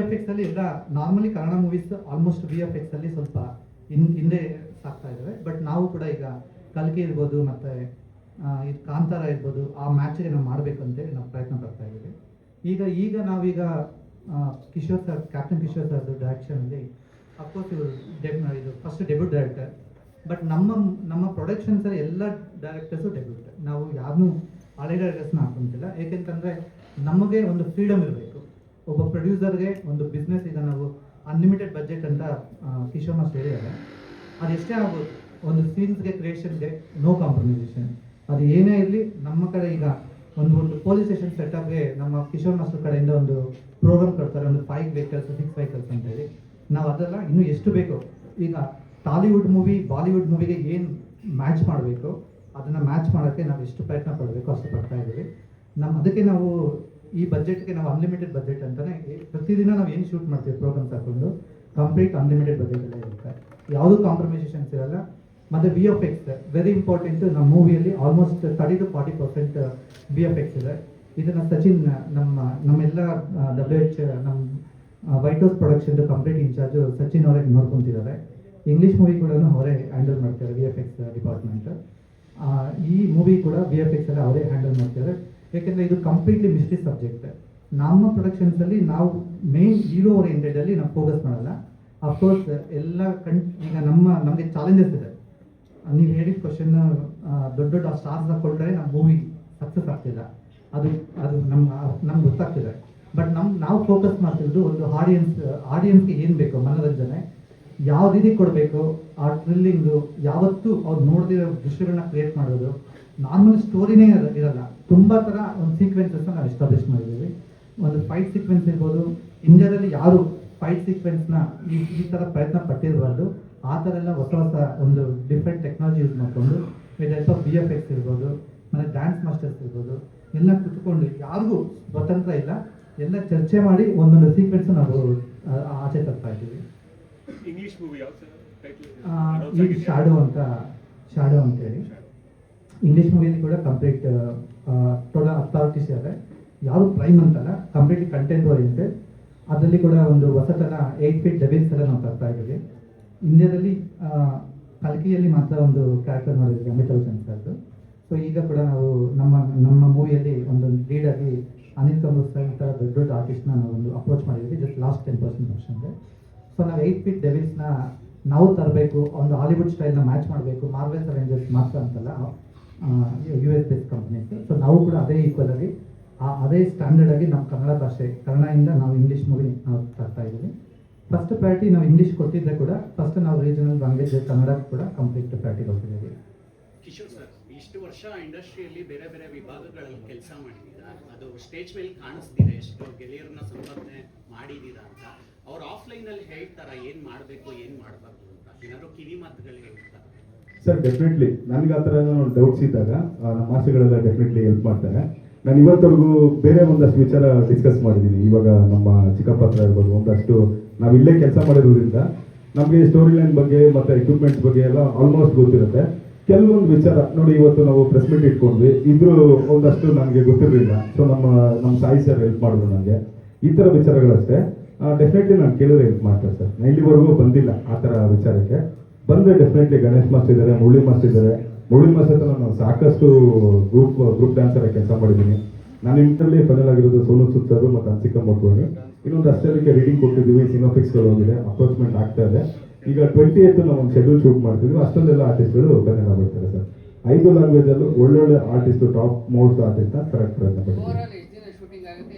ಎಫ್ ಎಕ್ಸಲ್ಲಿ ಎಲ್ಲ normally Kannada movies almost VFX ಅಲ್ಲಿ ಸ್ವಲ್ಪ ಹಿಂದೆ ಸಾಕ್ತಾ ಇದ್ದಾವೆ. ಬಟ್ ನಾವು ಕೂಡ ಈಗ ಕಲ್ಕಿ ಇರ್ಬೋದು, ಮತ್ತು ಇದು ಕಾಂತಾರ ಇರ್ಬೋದು, ಆ ಮ್ಯಾಚಿಗೆ ನಾವು ಮಾಡಬೇಕಂತೇಳಿ ನಾವು ಪ್ರಯತ್ನ ಪಡ್ತಾ ಇದ್ದೀವಿ. ಈಗ ನಾವೀಗ ಕಿಶೋರ್ ಸರ್, ಕ್ಯಾಪ್ಟನ್ ಕಿಶೋರ್ ಸರ್ದು ಡೈರೆಕ್ಷನಲ್ಲಿ, ಅಫ್ಕೋರ್ಸ್ ಇದು ಫಸ್ಟ್ ಡೆಬ್ಯೂಟ್ ಡೈರೆಕ್ಟರ್. ಬಟ್ ನಮ್ಮ ಪ್ರೊಡಕ್ಷನ್ಸಲ್ಲಿ ಎಲ್ಲ ಡೈರೆಕ್ಟರ್ಸು ಡೆಬ್ಯೂಟ್. ನಾವು ಯಾರನ್ನೂ ಹಳೆ ಡೈರೆಕ್ಟರ್ಸ್ನ ಹಾಕೊಂತಿಲ್ಲ. ಏಕೆಂತಂದರೆ ನಮಗೆ ಒಂದು ಫ್ರೀಡಮ್ ಇರಬೇಕು. ಒಬ್ಬ ಪ್ರೊಡ್ಯೂಸರ್ಗೆ ಒಂದು ಬಿಸ್ನೆಸ್, ಈಗ ನಾವು ಅನ್ಲಿಮಿಟೆಡ್ ಬಜೆಟ್ ಅಂತ ಕಿಶೋರ್ ಮಾಸ್ಟರ್ ಹೇಳಿದ್ದಾರೆ. ಅದು ಎಷ್ಟೇ ಆಗ್ಬೋದು, ಒಂದು ಸೀನ್ಸ್ಗೆ, ಕ್ರಿಯೇಷನ್ಗೆ ನೋ ಕಾಂಪ್ರಮೈಸೇಷನ್. ಅದು ಏನೇ ಇರಲಿ, ನಮ್ಮ ಕಡೆ ಈಗ ಒಂದು ಪೊಲೀಸ್ ಸ್ಟೇಷನ್ ಸೆಟಪ್ಗೆ ನಮ್ಮ ಕಿಶೋರ್ ಮಾಸ್ಟರ್ ಕಡೆಯಿಂದ ಒಂದು ಪ್ರೋಗ್ರಾಮ್ ಕೊಡ್ತಾರೆ, ಒಂದು 5 ವೆಹಿಕಲ್ಸ್ 6 ವೆಹಿಕಲ್ಸ್ ಅಂತೇಳಿ. ನಾವು ಅದೆಲ್ಲ ಇನ್ನೂ ಎಷ್ಟು ಬೇಕೋ, ಈಗ ಟಾಲಿವುಡ್ ಮೂವಿ ಬಾಲಿವುಡ್ ಮೂವಿಗೆ ಏನು ಮ್ಯಾಚ್ ಮಾಡಬೇಕು ಅದನ್ನು ಮ್ಯಾಚ್ ಮಾಡೋಕ್ಕೆ ನಾವು ಎಷ್ಟು ಪ್ರಯತ್ನ ಪಡಬೇಕು ಅಷ್ಟು ಪಡ್ತಾ ಇದ್ದೀವಿ. ಅದಕ್ಕೆ ನಾವು ಈ ಬಜೆಟ್ಗೆ ನಾವು ಅನ್ಲಿಮಿಟೆಡ್ ಬಜೆಟ್ ಅಂತಲೇ ಪ್ರತಿದಿನ ನಾವು ಏನು ಶೂಟ್ ಮಾಡ್ತೀವಿ ಪ್ರೋಗ್ರಾಮ್ಸ್ ಹಾಕೊಂಡು ಕಂಪ್ಲೀಟ್ ಅನ್ಲಿಮಿಟೆಡ್ ಬಜೆಟಲ್ಲೇ ಇರುತ್ತೆ, ಯಾವುದೂ ಕಾಂಪ್ರಮೈಸೇಷನ್ಸ್ ಇರಲ್ಲ. ಮತ್ತು VFX ವೆರಿ ಇಂಪಾರ್ಟೆಂಟು. ನಮ್ಮ ಮೂವಿಯಲ್ಲಿ ಆಲ್ಮೋಸ್ಟ್ 30 to 40% VFX ಇದೆ. ಇದನ್ನು ಸಚಿನ್ ನಮ್ಮೆಲ್ಲ WH ನಮ್ಮ white house production complete incharge Sachin ಅವರೇ ನೋಡ್ಕೊತಿದ್ದಾರೆ. ಇಂಗ್ಲೀಷ್ ಮೂವಿ ಕೂಡ ಅವರೇ ಹ್ಯಾಂಡಲ್ ಮಾಡ್ತಾರೆ, VFX ಡಿಪಾರ್ಟ್ಮೆಂಟ್. ಈ ಮೂವಿ ಕೂಡ VFX ಎಲ್ಲ ಅವರೇ ಹ್ಯಾಂಡಲ್ ಮಾಡ್ತಾರೆ. ಏಕೆಂದರೆ ಇದು ಕಂಪ್ಲೀಟ್ಲಿ ಮಿಸ್ಟ್ರಿ ಸಬ್ಜೆಕ್ಟ್. ನಮ್ಮ ಪ್ರೊಡಕ್ಷನ್ಸಲ್ಲಿ ನಾವು ಮೇನ್ ಹೀರೋ ಓರಿಯೆಂಟೆಡಲ್ಲಿ ನಾವು ಫೋಕಸ್ ಮಾಡಲ್ಲ. ಅಫ್ಕೋರ್ಸ್ ಎಲ್ಲ ಈಗ ನಮಗೆ ಚಾಲೆಂಜಸ್ ಇದೆ. ನೀವು ಹೇಳಿದ ಕ್ವಶನ್, ದೊಡ್ಡ ಸ್ಟಾರ್ಸ್ ಹಾಕೊಳ್ತಾರೆ ನಮ್ಮ ಮೂವಿ ಸಕ್ಸಸ್ ಆಗ್ತಿಲ್ಲ, ಅದು ನಮ್ಗೆ ಗೊತ್ತಾಗ್ತಿದೆ. ಬಟ್ ನಾವು ಫೋಕಸ್ ಮಾಡ್ತಿರೋದು ಒಂದು ಆಡಿಯನ್ಸ್ಗೆ ಏನು ಬೇಕು, ಮನೋರಂಜನೆ ಯಾವ ರೀತಿ ಕೊಡಬೇಕು, ಆ ಥ್ರಿಲ್ಲಿಂಗು ಯಾವತ್ತೂ ಅವ್ರು ನೋಡ್ದಿರೋ ದೃಶ್ಯಗಳನ್ನ ಕ್ರಿಯೇಟ್ ಮಾಡೋದು. ನಾರ್ಮಲ್ ಸ್ಟೋರಿನೇ ಇರಲ್ಲ, ತುಂಬ ಥರ ಒಂದು ಸೀಕ್ವೆನ್ಸಸ್ನ ನಾವು ಎಸ್ಟಾಬ್ಲಿಷ್ ಮಾಡಿದ್ದೀವಿ. ಒಂದು ಫೈಟ್ ಸೀಕ್ವೆನ್ಸ್ ಇರ್ಬೋದು, ಇಂಡಿಯಾದಲ್ಲಿ ಯಾರು ಫೈಟ್ ಸೀಕ್ವೆನ್ಸ್ನ ಈ ಥರ ಪ್ರಯತ್ನ ಪಟ್ಟಿರಬಾರ್ದು. ಆ ಥರ ಎಲ್ಲ ಹೊಸ ಒಂದು ಡಿಫ್ರೆಂಟ್ ಟೆಕ್ನಾಲಜಿ ಯೂಸ್ ಮಾಡಿಕೊಂಡು ವಿತ್ ಹೆಲ್ಪ್ ಆಫ್ VFX ಇರ್ಬೋದು, ಮತ್ತು ಡ್ಯಾನ್ಸ್ ಮಾಸ್ಟರ್ಸ್ ಇರ್ಬೋದು, ಎಲ್ಲ ಕುತ್ಕೊಂಡು ಯಾರಿಗೂ ಸ್ವತಂತ್ರ ಇಲ್ಲ, ಎಲ್ಲ ಚರ್ಚೆ ಮಾಡಿ ಒಂದೊಂದು ಸೀಕ್ವೆನ್ಸ್ ನಾವು ಆಚೆ ತರ್ತಾ ಇದ್ದೀವಿ. ಇಂಗ್ಲಿಷ್ ಮೂವಿ ಯಾವ ಈಗ ಶಾಡೋ ಅಂತೇಳಿ ಇಂಗ್ಲೀಷ್ ಮೂವಿಯಲ್ಲಿ ಕೂಡ ಕಂಪ್ಲೀಟ್ ಟೋಟಲ್ ಅಥಾರಿಟೀಸ್ ಇದೆ. ಯಾವುದು ಪ್ರೈಮ್ ಅಂತಲ್ಲ, ಕಂಪ್ಲೀಟ್ಲಿ ಕಂಟೆಂಟ್ ಓರಿಯೆಂಟೆಡ್. ಅದರಲ್ಲಿ ಕೂಡ ಒಂದು ಹೊಸತನ 8 ಫೀಟ್ ಡೆವಿಲ್ಸ್ ಎಲ್ಲ ನಾವು ತರ್ತಾ ಇದ್ದೀವಿ. ಇಂಡಿಯಾದಲ್ಲಿ ಕಲ್ಕಿಯಲ್ಲಿ ಮಾತ್ರ ಒಂದು ಕ್ಯಾರೆಕ್ಟರ್ ನೋಡಿದ್ವಿ, ಅಮಿತಾಬ್ ಬಚ್ಚನ್ ಸರ್ದು. ಸೊ ಈಗ ಕೂಡ ನಾವು ನಮ್ಮ ಮೂವಿಯಲ್ಲಿ ಒಂದು ಲೀಡಾಗಿ ಅನಿಲ್ ಕಪೂರ್ ಸರ್ ಈ ಥರ ದೊಡ್ಡ ಆರ್ಟಿಸ್ಟ್ನ ನಾವು ಒಂದು ಅಪ್ರೋಚ್ ಮಾಡಿದ್ವಿ, ಜಸ್ಟ್ ಲಾಸ್ಟ್ 10% ಆಪ್ಷನ್ಗೆ. ಸೊ ನಾವು 8 ಫೀಟ್ ಡೆವಿಲ್ಸ್ನ ನಾವು ತರಬೇಕು, ಒಂದು ಹಾಲಿವುಡ್ ಸ್ಟೈಲ್ನ ಮ್ಯಾಚ್ ಮಾಡಬೇಕು. ಮಾರ್ವೆಲ್ಸ್ ಅವೆಂಜರ್ಸ್ ಮಾತ್ರ ಅಂತಲ್ಲ, US ಬೇಸ್ಡ್ ಕಂಪ್ನೀಸ್. ಸೊ ನಾವು ಕೂಡ ಅದೇ ಈಕ್ವಲ್ ಆಗಿ ಅದೇ ಸ್ಟ್ಯಾಂಡರ್ಡ್ ಆಗಿ ನಮ್ಮ ಕನ್ನಡ ಭಾಷೆ, ಕನ್ನಡದಿಂದ ನಾವು ಇಂಗ್ಲೀಷ್ ಮೂವಿ ನಾವು ತರ್ತಾ ಇದ್ದೀವಿ. ಫಸ್ಟ್ ಪ್ರಯಾರಿಟಿ ನಾವು ಇಂಗ್ಲೀಷ್ ಕೊಟ್ಟಿದ್ದರೆ ಕೂಡ ಫಸ್ಟ್ ನಾವು ರೀಜನಲ್ ಲ್ಯಾಂಗ್ವೇಜ್ ಕನ್ನಡ ಕೂಡ ಕಂಪ್ಲೀಟ್ ಪ್ರಯಾರಿಟಿ ಕೊಟ್ಟಿದ್ದೀವಿ. ಕಿಶೋರ್ ಸರ್, ಇಷ್ಟು ವರ್ಷ ಇಂಡಸ್ಟ್ರಿಯಲ್ಲಿ ಬೇರೆ ಬೇರೆ ವಿಭಾಗಗಳಲ್ಲಿ ಕೆಲಸ ಮಾಡಿದ್ದೀರಾ, ಅದು ಸ್ಟೇಜ್ ಮೇಲೆ ಕಾಣಿಸ್ತಿದೆ, ಎಷ್ಟು ಗೆಳೆಯರನ್ನ ಸಂಪಾದನೆ ಮಾಡಿದ್ದೀರಾ ಅಂತ. ಅವ್ರು ಆಫ್ಲೈನಲ್ಲಿ ಹೇಳ್ತಾರಾ ಏನು ಮಾಡಬೇಕು ಏನು ಮಾಡಬಾರ್ದು ಅಂತ, ಏನಾದ್ರು ಕಿವಿ ಮಾತುಗಳು ಹೇಳ್ತಾರೆ? ಸರ್ ಡೆಫಿನೆಟ್ಲಿ ನನಗೆ ಆ ಥರ ಡೌಟ್ಸ್ ಇದ್ದಾಗ ನಮ್ಮ ಮಾಸ್ಟರ್ಗಳೆಲ್ಲ ಡೆಫಿನೆಟ್ಲಿ ಹೆಲ್ಪ್ ಮಾಡ್ತಾರೆ. ನಾನು ಇವತ್ತವರೆಗೂ ಬೇರೆ ಒಂದಷ್ಟು ವಿಚಾರ ಡಿಸ್ಕಸ್ ಮಾಡಿದ್ದೀನಿ. ಇವಾಗ ನಮ್ಮ ಚಿಕ್ಕಪ್ಪ ಹತ್ರ ಇರ್ಬೋದು, ಒಂದಷ್ಟು ನಾವು ಇಲ್ಲೇ ಕೆಲಸ ಮಾಡಿರೋದ್ರಿಂದ ನಮಗೆ ಸ್ಟೋರಿ ಲೈನ್ ಬಗ್ಗೆ ಮತ್ತು ಎಕ್ವಿಪ್ಮೆಂಟ್ಸ್ ಬಗ್ಗೆ ಎಲ್ಲ ಆಲ್ಮೋಸ್ಟ್ ಗೊತ್ತಿರುತ್ತೆ. ಕೆಲವೊಂದು ವಿಚಾರ ನೋಡಿ, ಇವತ್ತು ನಾವು ಪ್ರೆಸ್ ಮೀಟ್ ಇಟ್ಕೊಂಡ್ವಿ, ಇದ್ರೂ ಒಂದಷ್ಟು ನನಗೆ ಗೊತ್ತಿರಲಿಲ್ಲ. ಸೊ ನಮ್ಮ ಸಾಯಿ ಸರ್ ಹೆಲ್ಪ್ ಮಾಡಿದ್ರು ನನಗೆ. ಈ ಥರ ವಿಚಾರಗಳಷ್ಟೇ ಡೆಫಿನೆಟ್ಲಿ ನಾನು ಕೇಳಿದ್ರೆ ಹೆಲ್ಪ್ ಮಾಡ್ತಾರೆ ಸರ್. ನಾನು ಇಲ್ಲಿವರೆಗೂ ಬಂದಿಲ್ಲ ಆ ಥರ ವಿಚಾರಕ್ಕೆ. ಬಂದರೆ ಡೆಫಿನೆಟ್ಲಿ ಗಣೇಶ್ ಮಾಸ್ಟರ್ ಇದ್ದಾರೆ, ಮುರಳಿ ಮಾಸ್ಟರ್ ಇದ್ದಾರೆ. ಮುರಳಿ ಮಾಸ್ಟರ್ ಹತ್ರ ನಾನು ಸಾಕಷ್ಟು ಗ್ರೂಪ್ ಡ್ಯಾನ್ಸರ್ ಕೆಲಸ ಮಾಡಿದ್ದೀನಿ. ನಾನು ಇಂಟರ್ಲಿ ಫೈನಲ್ ಆಗಿರೋದು ಸೋನು ಸುದ್ ಸರ್ ಮತ್ತು ಅನ್ಸಿಕಾ ಮೊಟ್ವಾನಿ. ಇನ್ನೊಂದು ಅಷ್ಟಕ್ಕೆ ರೀಡಿಂಗ್ ಕೊಟ್ಟಿದ್ದೀವಿ, ಸಿನಿಮಾಫಿಕ್ಸ್ಗಳು ಹೋಗಿದೆ, ಅಪ್ರೋಚ್ಮೆಂಟ್ ಆಗ್ತಾ ಇದೆ. ಈಗ 28 ನಾವು ಒಂದು ಶೆಡ್ಯೂಲ್ ಶೂಟ್ ಮಾಡ್ತಿದ್ವಿ. ಅಷ್ಟೊಂದೆಲ್ಲ ಆರ್ಟಿಸ್ಟ್ಗಳು ಕನ್ನಡ ಬರ್ತಾರೆ ಸರ್. 5 ಲ್ಯಾಂಗ್ವೇಜಲ್ಲೂ ಒಳ್ಳೊಳ್ಳೆ ಆರ್ಟಿಸ್ಟು, ಟಾಪ್ ಮೋಸ್ಟ್ ಆರ್ಟಿಸ್ಟ್ನ ಕರೆಕ್ಟ್ ಪ್ರಯತ್ನ ಪಡ್ತೀವಿ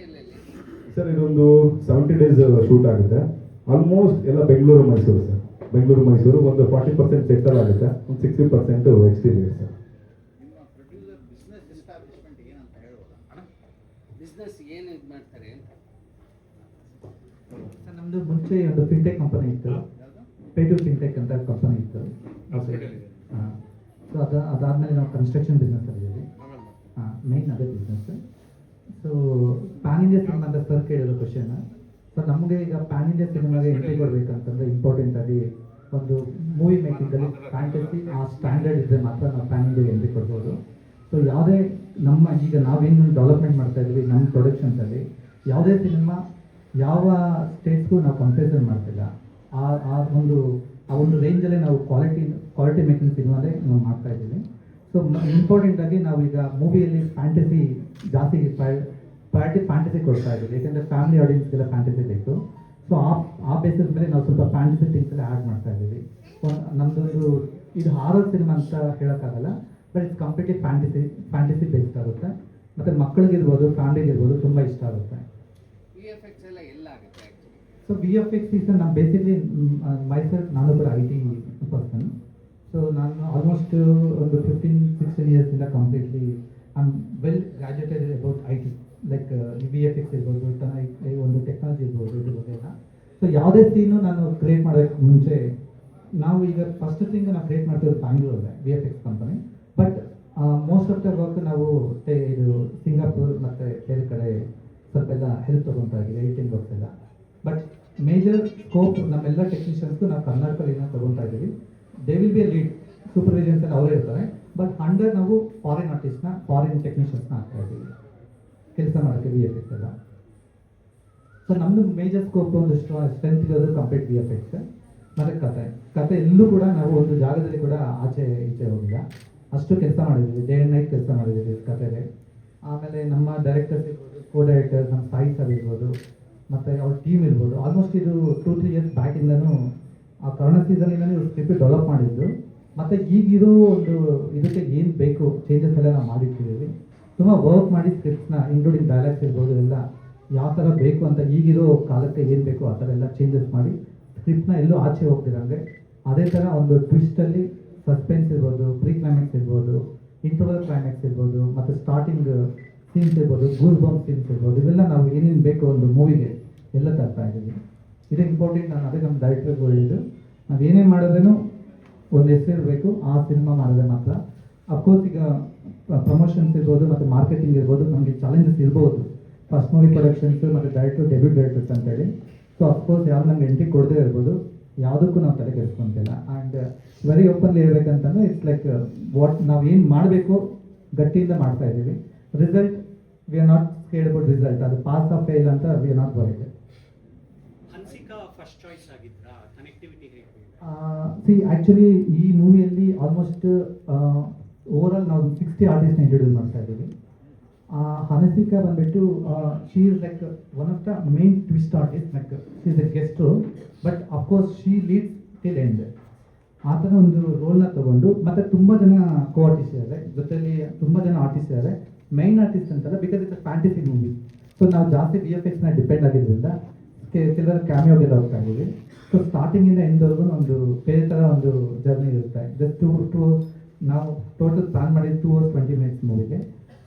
ಸರ್. ಇದೊಂದು 70 days ಶೂಟ್ ಆಗುತ್ತೆ. ಆಲ್ಮೋಸ್ಟ್ ಎಲ್ಲ ಬೆಂಗಳೂರು ಮೈಸೂರು ಸರ್. ಬೆಂಗಳೂರು ಮೈಸೂರು ಒಂದು 40% ಸೆಟ್ಟಲ್ ಆಗುತ್ತೆ, ಒಂದು 60% ಎಕ್ಸ್ಟೀರಿಯರ್ ಸರ್. ಬಿಸ್ನೆಸ್ ಏನು ಇದು ಮಾಡ್ತಾರೆ ಅಂತ. ಸರ್ ನಮ್ಮದು ಮುಂಚೆ ಒಂದು ಫಿನ್ಟೆಕ್ ಕಂಪನಿ ಇತ್ತು, ಪೇಟು ಫಿನ್ಟೆಕ್ ಅಂತ ಕಂಪನಿ ಇತ್ತು. ಸೊ ಅದಾದಮೇಲೆ ನಾವು ಕನ್ಸ್ಟ್ರಕ್ಷನ್ ಬಿಸ್ನೆಸ್ ಆಗಿದ್ದೀವಿ. ಮೇಯ್ನ್ ಅದೇ business. So PAN India cinema ಅಂತ ಸರ್ ಕೇಳಿರೋ ಕ್ವಶನ್. ಸೊ ನಮಗೆ ಈಗ ಪ್ಯಾನ್ ಇಂಡಿಯಾ ಸಿನಿಮಾಗೆ ಎಂಟ್ರಿ ಕೊಡಬೇಕಂತಂದ್ರೆ ಇಂಪಾರ್ಟೆಂಟ್ ಆಗಿ ಒಂದು ಮೂವಿ ಮೇಕಿಂಗಲ್ಲಿ ಫ್ಯಾಂಟಸಿ ಆ ಸ್ಟ್ಯಾಂಡರ್ಡ್ ಇದ್ದರೆ ಮಾತ್ರ ನಾವು ಪ್ಯಾನ್ ಇಂಡಿಯಾಗೆ ಎಂಟ್ರಿ ಕೊಡ್ಬೋದು. ಸೊ ಯಾವುದೇ ನಮ್ಮ ಈಗ ನಾವೇನು ಡೆವಲಪ್ಮೆಂಟ್ ಮಾಡ್ತಾ ಇದ್ವಿ ನಮ್ಮ ಪ್ರೊಡಕ್ಷನ್ಸಲ್ಲಿ, ಯಾವುದೇ ಸಿನಿಮಾ ಯಾವ ಸ್ಟೇಟ್ಸ್ಗೂ ನಾವು ಕಂಪ್ಯಾರಿಸನ್ ಮಾಡ್ತಿಲ್ಲ. ಆ ಒಂದು ರೇಂಜಲ್ಲೇ ನಾವು ಕ್ವಾಲಿಟಿ ಮೇಕಿಂಗ್ ಸಿನಿಮಾದೇ ನಾವು ಮಾಡ್ತಾ ಇದ್ದೀವಿ. ಸೊ ಇಂಪಾರ್ಟೆಂಟ್ ಆಗಿ ನಾವು ಈಗ ಮೂವಿಯಲ್ಲಿ ಫ್ಯಾಂಟಸಿ ಜಾಸ್ತಿ ಪ್ರಯಾರಿಟಿ ಫ್ಯಾಂಟಸಿ ಕೊಡ್ತಾ ಇದ್ದೀವಿ, ಯಾಕೆಂದರೆ ಫ್ಯಾಮಿಲಿ ಆಡಿಯನ್ಸ್ಗೆಲ್ಲ ಫ್ಯಾಂಟಸಿ ಬೇಕು. ಸೊ ಆ ಬೇಸಿಸ್ ಮೇಲೆ ನಾವು ಸ್ವಲ್ಪ ಫ್ಯಾಂಟಸಿ ಥಿಂಗ್ಸ್ ಎಲ್ಲ ಆ್ಯಡ್ ಮಾಡ್ತಾ ಇದ್ದೀವಿ. ನಮ್ಮದೊಂದು ಇದು ಹಾರರ್ ಸಿನಿಮಾ ಅಂತ ಹೇಳೋಕ್ಕಾಗಲ್ಲ, but it's completely fantasy based ಆಗುತ್ತೆ. ಮತ್ತು ಮಕ್ಕಳಿಗಿರ್ಬೋದು, ಫ್ಯಾಮಿಲಿಗಿರ್ಬೋದು ತುಂಬ ಇಷ್ಟ ಆಗುತ್ತೆ. VFX ಎಲ್ಲ ಎಲ್ಲ ಆಗುತ್ತೆ ಆ್ಯಕ್ಚುಲಿ. ಸೊ VFX ಈಗ ನಾನು ಬೇಸಿಕ್ಲಿ ಮೈಸೆಲ್ಫ್ ನಾನು ಕೂಡ IT ಪರ್ಸನ್. ಸೊ ನಾನು ಆಲ್ಮೋಸ್ಟ್ ಒಂದು 15-16 ಇಯರ್ಸಿಂದ completely I am well graduated about IT, like VFX ಇರ್ಬೋದು, ಒಂದು ಟೆಕ್ನಾಲಜಿ ಇರ್ಬೋದು, ಇದ್ರ ಬಗ್ಗೆ ಎಲ್ಲ. ಸೊ ಯಾವುದೇ ಸೀನು ನಾನು ಕ್ರಿಯೇಟ್ ಮಾಡೋಕ್ಕೆ ಮುಂಚೆ ನಾವು ಈಗ ಫಸ್ಟ್ ಥಿಂಗ್ ನಾವು ಕ್ರಿಯೇಟ್ ಮಾಡ್ತಿರೋದು ಬ್ಯಾಂಗ್ಳೂರಲ್ಲೇ VFX company. But most of the work ನಾವು ಇದು ಸಿಂಗಾಪುರ್ ಮತ್ತು ಬೇರೆ ಕಡೆ ಸ್ವಲ್ಪ ಎಲ್ಲ ಹೆಲ್ಪ್ ತೊಗೊತಾ ಇದ್ದೀವಿ, ಎಡಿಟಿಂಗ್ ವರ್ಕ್ಸ್ ಎಲ್ಲ. ಬಟ್ ಮೇಜರ್ ಸ್ಕೋಪ್ ನಮ್ಮೆಲ್ಲ ಟೆಕ್ನಿಷಿಯನ್ಸ್ಗೂ ನಾವು ಕರ್ನಾಟಕದಲ್ಲಿ ಏನೋ ತೊಗೊತಾ ಇದ್ದೀವಿ. They will be a lead, supervisions ಎಲ್ಲ ಅವರೇ ಇರ್ತಾರೆ. ಬಟ್ ಅಂಡರ್ ನಾವು ಫಾರಿನ್ ಆರ್ಟಿಸ್ಟ್ನ, ಫಾರಿನ್ ಟೆಕ್ನಿಷಿಯನ್ಸ್ನ ಹಾಕ್ತಾ ಇದ್ದೀವಿ ಕೆಲಸ ಮಾಡೋಕ್ಕೆ VFX ಎಲ್ಲ. ಸೊ ನಮ್ಮದು ಮೇಜರ್ ಸ್ಕೋಪ್ ಒಂದು ಸ್ಟ್ರೆಂತ್ ಇರೋದು ಕಂಪ್ಲೀಟ್ VFX. ಮತ್ತು ಕತೆ ಎಲ್ಲೂ ಕೂಡ ನಾವು ಒಂದು ಜಾಗದಲ್ಲಿ ಕೂಡ ಆಚೆ ಈಚೆ ಹೋಗಿಲ್ಲ, ಅಷ್ಟು ಕೆಲಸ ಮಾಡಿದ್ದೀವಿ. ಡೇ ಆ್ಯಂಡ್ ನೈಟ್ ಕೆಲಸ ಮಾಡಿದ್ದೀವಿ ಕತೆಗೆ. ಆಮೇಲೆ ನಮ್ಮ ಡೈರೆಕ್ಟರ್ಸ್ ಇರ್ಬೋದು, ಕೋ ಡೈರೆಕ್ಟರ್ಸ್ ನಮ್ಮ ಸಾಯಿ ಸರ್ ಇರ್ಬೋದು, ಮತ್ತು ಅವ್ರ ಟೀಮ್ ಇರ್ಬೋದು. ಆಲ್ಮೋಸ್ಟ್ ಇದು 2-3 years ಬ್ಯಾಕಿಂದನೂ ಆ ಕರೋನಾ ಸೀಸನಿಂದಲೂ ಇವ್ರು ಸ್ಕ್ರಿಪ್ಟ್ ಡೆವಲಪ್ ಮಾಡಿದ್ದು. ಮತ್ತು ಈಗಿರೋ ಒಂದು ಇದಕ್ಕೆ ಏನು ಬೇಕು ಚೇಂಜಸ್ ಎಲ್ಲ ನಾವು ಮಾಡಿರ್ತೀವಿ. ತುಂಬ ವರ್ಕ್ ಮಾಡಿ ಸ್ಕ್ರಿಪ್ಟ್ಸ್ನ ಇನ್ಕ್ಲೂಡಿಂಗ್ ಡೈಲಾಗ್ಸ್ ಇರ್ಬೋದು ಎಲ್ಲ ಯಾವ ಥರ ಬೇಕು ಅಂತ ಈಗಿರೋ ಕಾಲಕ್ಕೆ ಏನು ಬೇಕು ಆ ಥರ ಎಲ್ಲ ಚೇಂಜಸ್ ಮಾಡಿ ಸ್ಕ್ರಿಪ್ಟ್ನ ಎಲ್ಲೂ ಆಚೆ ಹೋಗ್ತಿರಂಗೆ ಅದೇ ಥರ ಒಂದು ಟ್ವಿಸ್ಟಲ್ಲಿ ಸಸ್ಪೆನ್ಸ್ ಇರ್ಬೋದು, ಪ್ರೀ ಕ್ಲೈಮ್ಯಾಕ್ಸ್ ಇರ್ಬೋದು, ಇಂಟರ್ವಲ್ ಕ್ಲೈಮ್ಯಾಕ್ಸ್ ಇರ್ಬೋದು, ಮತ್ತು ಸ್ಟಾರ್ಟಿಂಗ್ ಸೀನ್ಸ್ ಇರ್ಬೋದು, ಗೂಸ್ ಬಂಪ್ ಸೀನ್ಸ್ ಇರ್ಬೋದು, ಇವೆಲ್ಲ ನಾವು ಏನೇನು ಬೇಕು ಒಂದು ಮೂವಿಗೆ ಎಲ್ಲ ತರ್ತಾ ಇದ್ದೀವಿ. ಇದು ಇಂಪಾರ್ಟೆಂಟ್. ನಾನು ಅದೇ ನಮ್ಮ ಡೈರೆಕ್ಟರ್ಗೆ ಹೇಳಿದ್ದು, ನಾವು ಏನೇ ಮಾಡಿದ್ರೂ ಒಂದು ಹೆಸರು ಇರಬೇಕು, ಆ ಸಿನಿಮಾ ಮಾಡಿದ್ರೆ ಮಾತ್ರ. ಅಫ್ಕೋರ್ಸ್ ಈಗ ಪ್ರಮೋಷನ್ಸ್ ಇರ್ಬೋದು ಮತ್ತು ಮಾರ್ಕೆಟಿಂಗ್ ಇರ್ಬೋದು, ನಮಗೆ ಚಾಲೆಂಜಸ್ ಇರ್ಬೋದು, ಫಸ್ಟ್ ಮೂವಿ ಪ್ರೊಡಕ್ಷನ್ಸ್ ಮತ್ತು ಡೆಬ್ಯೂಟ್ ಡೈರೆಕ್ಟರ್ಸ್ ಅಂತೇಳಿ. ಸೊ ಅಫ್ಕೋರ್ಸ್ ಯಾರು ನಮ್ಗೆ ಎಂಟ್ರಿ ಕೊಡದೇ ಇರ್ಬೋದು, ಯಾವುದಕ್ಕೂ ನಾವು ತಲೆ ಕೆಡಿಸ್ಕೊಂತಿಲ್ಲ. ಆ್ಯಂಡ್ ವೆರಿ ಓಪನ್ಲಿ ಹೇಳ್ಬೇಕಂತಂದರೆ ಇಟ್ಸ್ ಲೈಕ್ ವಾಟ್ ನಾವು ಏನು ಮಾಡಬೇಕು ಗಟ್ಟಿಯಿಂದ ಮಾಡ್ತಾ ಇದ್ದೀವಿ. Result we are not scared about result, ಅದು ಪಾಸ್ ಆಫ್ ಫೇಲ್ ಅಂತ we are not worried. Hansika first choice ಆಗಿದ್ರಾ? ಕನೆಕ್ಟಿವಿಟಿ ಹೇಗೆ? ಸಿ ಆ್ಯಕ್ಚುಲಿ ಈ ಮೂವಿಯಲ್ಲಿ ಆಲ್ಮೋಸ್ಟ್ ಓವರಾಲ್ ನಾವು 60 ಆರ್ಟಿಸ್ಟ್ನ ಇಂಟ್ರೊಡ್ಯೂಸ್ ಮಾಡ್ತಾ ಇದ್ದೀವಿ. ಹನ್ಸಿಕಾ ಬಂದುಬಿಟ್ಟು she is like one of the main twist artist, like she is the guest roll, but of course she leads till end. ಆ ಥರ ಒಂದು ರೋಲ್ನ ತೊಗೊಂಡು, ಮತ್ತು ತುಂಬ ಜನ ಕೋ ಆರ್ಟಿಸ್ಟ್ ಇದ್ದಾರೆ, ಜೊತೆಯಲ್ಲಿ ತುಂಬ ಜನ ಆರ್ಟಿಸ್ಟ್ ಇದ್ದಾರೆ. ಮೈನ್ ಆರ್ಟಿಸ್ಟ್ ಅಂತಲ್ಲ, because it's a fantasy movie. So ನಾವು ಜಾಸ್ತಿ VFXನ ಡಿಪೆಂಡ್ ಆಗಿದ್ದರಿಂದ ಕೆಲವರು ಕ್ಯಾಮಿಯೋಗೆಲ್ಲ ಹೋಗ್ತಾ ಇದ್ದೀವಿ. ಸೊ ಸ್ಟಾರ್ಟಿಂಗಿಂದ ಎಂದವರೆಗೂ ಒಂದು ಬೇರೆ ಥರ ಒಂದು ಜರ್ನಿ ಇರುತ್ತೆ. ಜಸ್ಟ್ ಟೂ ನಾವು ಟೋಟಲ್ ಪ್ಲಾನ್ ಮಾಡಿದ್ದು 2 hours 20 minutes ಮೂವಿಗೆ.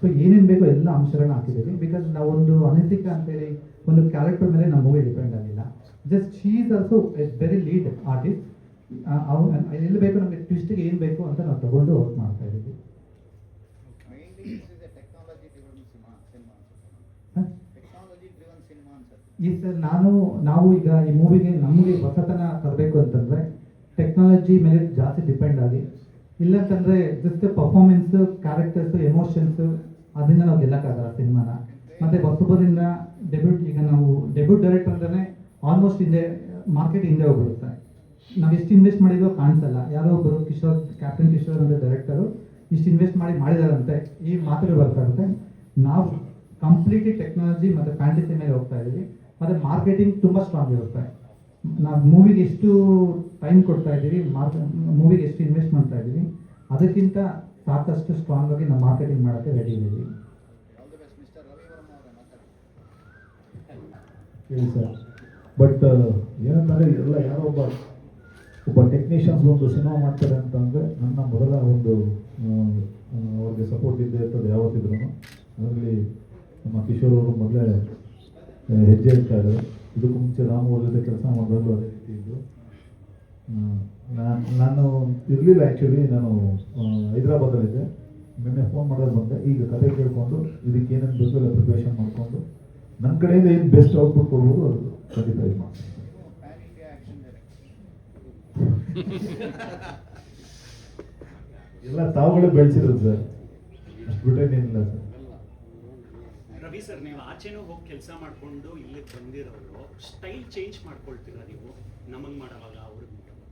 ಸೊ ಏನೇನು ಬೇಕೋ ಎಲ್ಲ ಅಂಶಗಳನ್ನ ಹಾಕಿದ್ದೀವಿ. ಬಿಕಾಸ್ ನಾವೊಂದು ಹನ್ಸಿಕಾ ಅಂತೇಳಿ ಒಂದು ಕ್ಯಾರೆಕ್ಟರ್ ಮೇಲೆ ನಮ್ಮ ಮೂವಿ ಡಿಪೆಂಡ್ ಆಗಿಲ್ಲ. Just she is also A very lead artist. ಎಲ್ಲಿ ಬೇಕು ನಮಗೆ ಟ್ವಿಸ್ಟಿಗೆ ಏನು ಬೇಕು ಅಂತ ನಾವು ತಗೊಂಡು ವರ್ಕ್ ಮಾಡ್ತಾ ಇದ್ದೀವಿ. ಈ ಸರ್ ನಾವು ಈಗ ಈ ಮೂವಿಗೆ ನಮಗೆ ಹೊಸತನ ತರಬೇಕು ಅಂತಂದ್ರೆ ಟೆಕ್ನಾಲಜಿ ಮೇಲೆ ಜಾಸ್ತಿ ಡಿಪೆಂಡ್ ಆಗಿ, ಇಲ್ಲಂತಂದ್ರೆ ಜಸ್ಟ್ ಪರ್ಫಾರ್ಮೆನ್ಸ್, ಕ್ಯಾರೆಕ್ಟರ್ಸ್, ಎಮೋಷನ್ಸ್ ಅದನ್ನ ನಾವು ಗೆಲ್ಲಕ್ಕಾಗಲ್ಲ ಸಿನಿಮಾನ. ಮತ್ತೆ ಹೊಸಬರಿಂದ ಈಗ ನಾವು ಡೆಬ್ಯೂಟ್ ಡೈರೆಕ್ಟರ್ ಅಂದ್ರೆ ಆಲ್ಮೋಸ್ಟ್ ಹಿಂದೆ ಮಾರ್ಕೆಟ್ ಹಿಂದೆ ಹೋಗ್ಬಿಡುತ್ತೆ. ನಾವು ಎಷ್ಟು ಇನ್ವೆಸ್ಟ್ ಮಾಡಿದ್ರೂ ಕಾಣಿಸಲ್ಲ. ಯಾರೋ ಒಬ್ಬರು ಕ್ಯಾಪ್ಟನ್ ಕಿಶೋರ್ ಅಂದ್ರೆ ಡೈರೆಕ್ಟರು ಇಷ್ಟು ಇನ್ವೆಸ್ಟ್ ಮಾಡಿದಾರಂತೆ ಈ ಮಾತುಗಳು ಬರ್ತಾ ಇರುತ್ತೆ. ನಾವು ಕಂಪ್ಲೀಟ್ಲಿ ಟೆಕ್ನಾಲಜಿ ಮತ್ತು ಫ್ಯಾಂಟಸಿ ಮೇಲೆ ಹೋಗ್ತಾ ಇದ್ದೀವಿ. ಮತ್ತು ಮಾರ್ಕೆಟಿಂಗ್ ತುಂಬ ಸ್ಟ್ರಾಂಗ್ ಇರುತ್ತೆ. ನಾವು ಮೂವಿಗೆ ಎಷ್ಟು ಟೈಮ್ ಕೊಡ್ತಾ ಇದ್ದೀವಿ, ಮೂವಿಗೆ ಎಷ್ಟು ಇನ್ವೆಸ್ಟ್ ಮಾಡ್ತಾ ಇದ್ದೀವಿ, ಅದಕ್ಕಿಂತ ಸಾಕಷ್ಟು ಸ್ಟ್ರಾಂಗ್ ಆಗಿ ನಾವು ಮಾರ್ಕೆಟಿಂಗ್ ಮಾಡೋಕ್ಕೆ ರೆಡಿ ಇದ್ದೀವಿ. ಹೇಳಿ ಸರ್. ಬಟ್ ಏನಂತಂದರೆ ಎಲ್ಲ ಯಾರೋ ಒಬ್ಬ ಟೆಕ್ನಿಷಿಯನ್ಸ್ ಒಂದು ಸಿನಿಮಾ ಮಾಡ್ತಾರೆ ಅಂತಂದರೆ ನನ್ನ ಮೊದಲ ಒಂದು ಅವ್ರಿಗೆ ಸಪೋರ್ಟ್ ಇದ್ದೇ ಇರ್ತದೆ ಯಾವತ್ತಿದ್ರೂ. ಅದರಲ್ಲಿ ನಮ್ಮ ಕಿಶೋರ್ ಅವರು ಮೊದಲೇ ಹೆಜ್ಜೆ ಇಡ್ತಾ ಇದ್ದಾರೆ. ಇದಕ್ಕೂ ಮುಂಚೆ ರಾಮು ಅವ್ರ ಜೊತೆ ಕೆಲಸ ಮಾಡೋದು ಅದೇ ರೀತಿ ಇದ್ದು. ನಾನು ಇರಲಿಲ್ಲ ಆ್ಯಕ್ಚುಲಿ, ನಾನು ಹೈದ್ರಾಬಾದಲ್ಲಿದ್ದೆ. ನಿನ್ನೆ ಫೋನ್ ಮಾಡೋದು ಬಂದೆ. ಈಗ ಕತೆ ಕೇಳಿಕೊಂಡು ಇದಕ್ಕೆ ಏನೇನು ಬೇಕು ಎಲ್ಲ ಪ್ರಿಪ್ರೇಷನ್ ಮಾಡಿಕೊಂಡು ನನ್ನ ಕಡೆಯಿಂದ ಏನು ಬೆಸ್ಟ್ ಔಟ್ಪುಟ್ ಕೊಡ್ಬೋದು ಅದು ಖಂಡಿತ ಇದು ಮಾಡ್ತೀನಿ. ಎಲ್ಲ ತಾವುಗಳೇ ಬೆಳೆಸಿರೋದು ಸರ್, ಅಷ್ಟು ಬಿಟ್ಟೇನಿಲ್ಲ ಸರ್. ರವಿ ಸರ್, ನೀವು ಆಚೆನೂ ಹೋಗಿ ಕೆಲಸ ಮಾಡ್ಕೊಂಡು ಇಲ್ಲಿಗೆ ಬಂದಿರೋರು, ಸ್ಟೈಲ್ ಚೇಂಜ್ ಮಾಡ್ಕೊಳ್ತೀರಾ ನೀವು ನಮಗೆ ಮಾಡೋವಾಗ ಅವ್ರಿಗೆ ಮಾಡೋವಾಗ?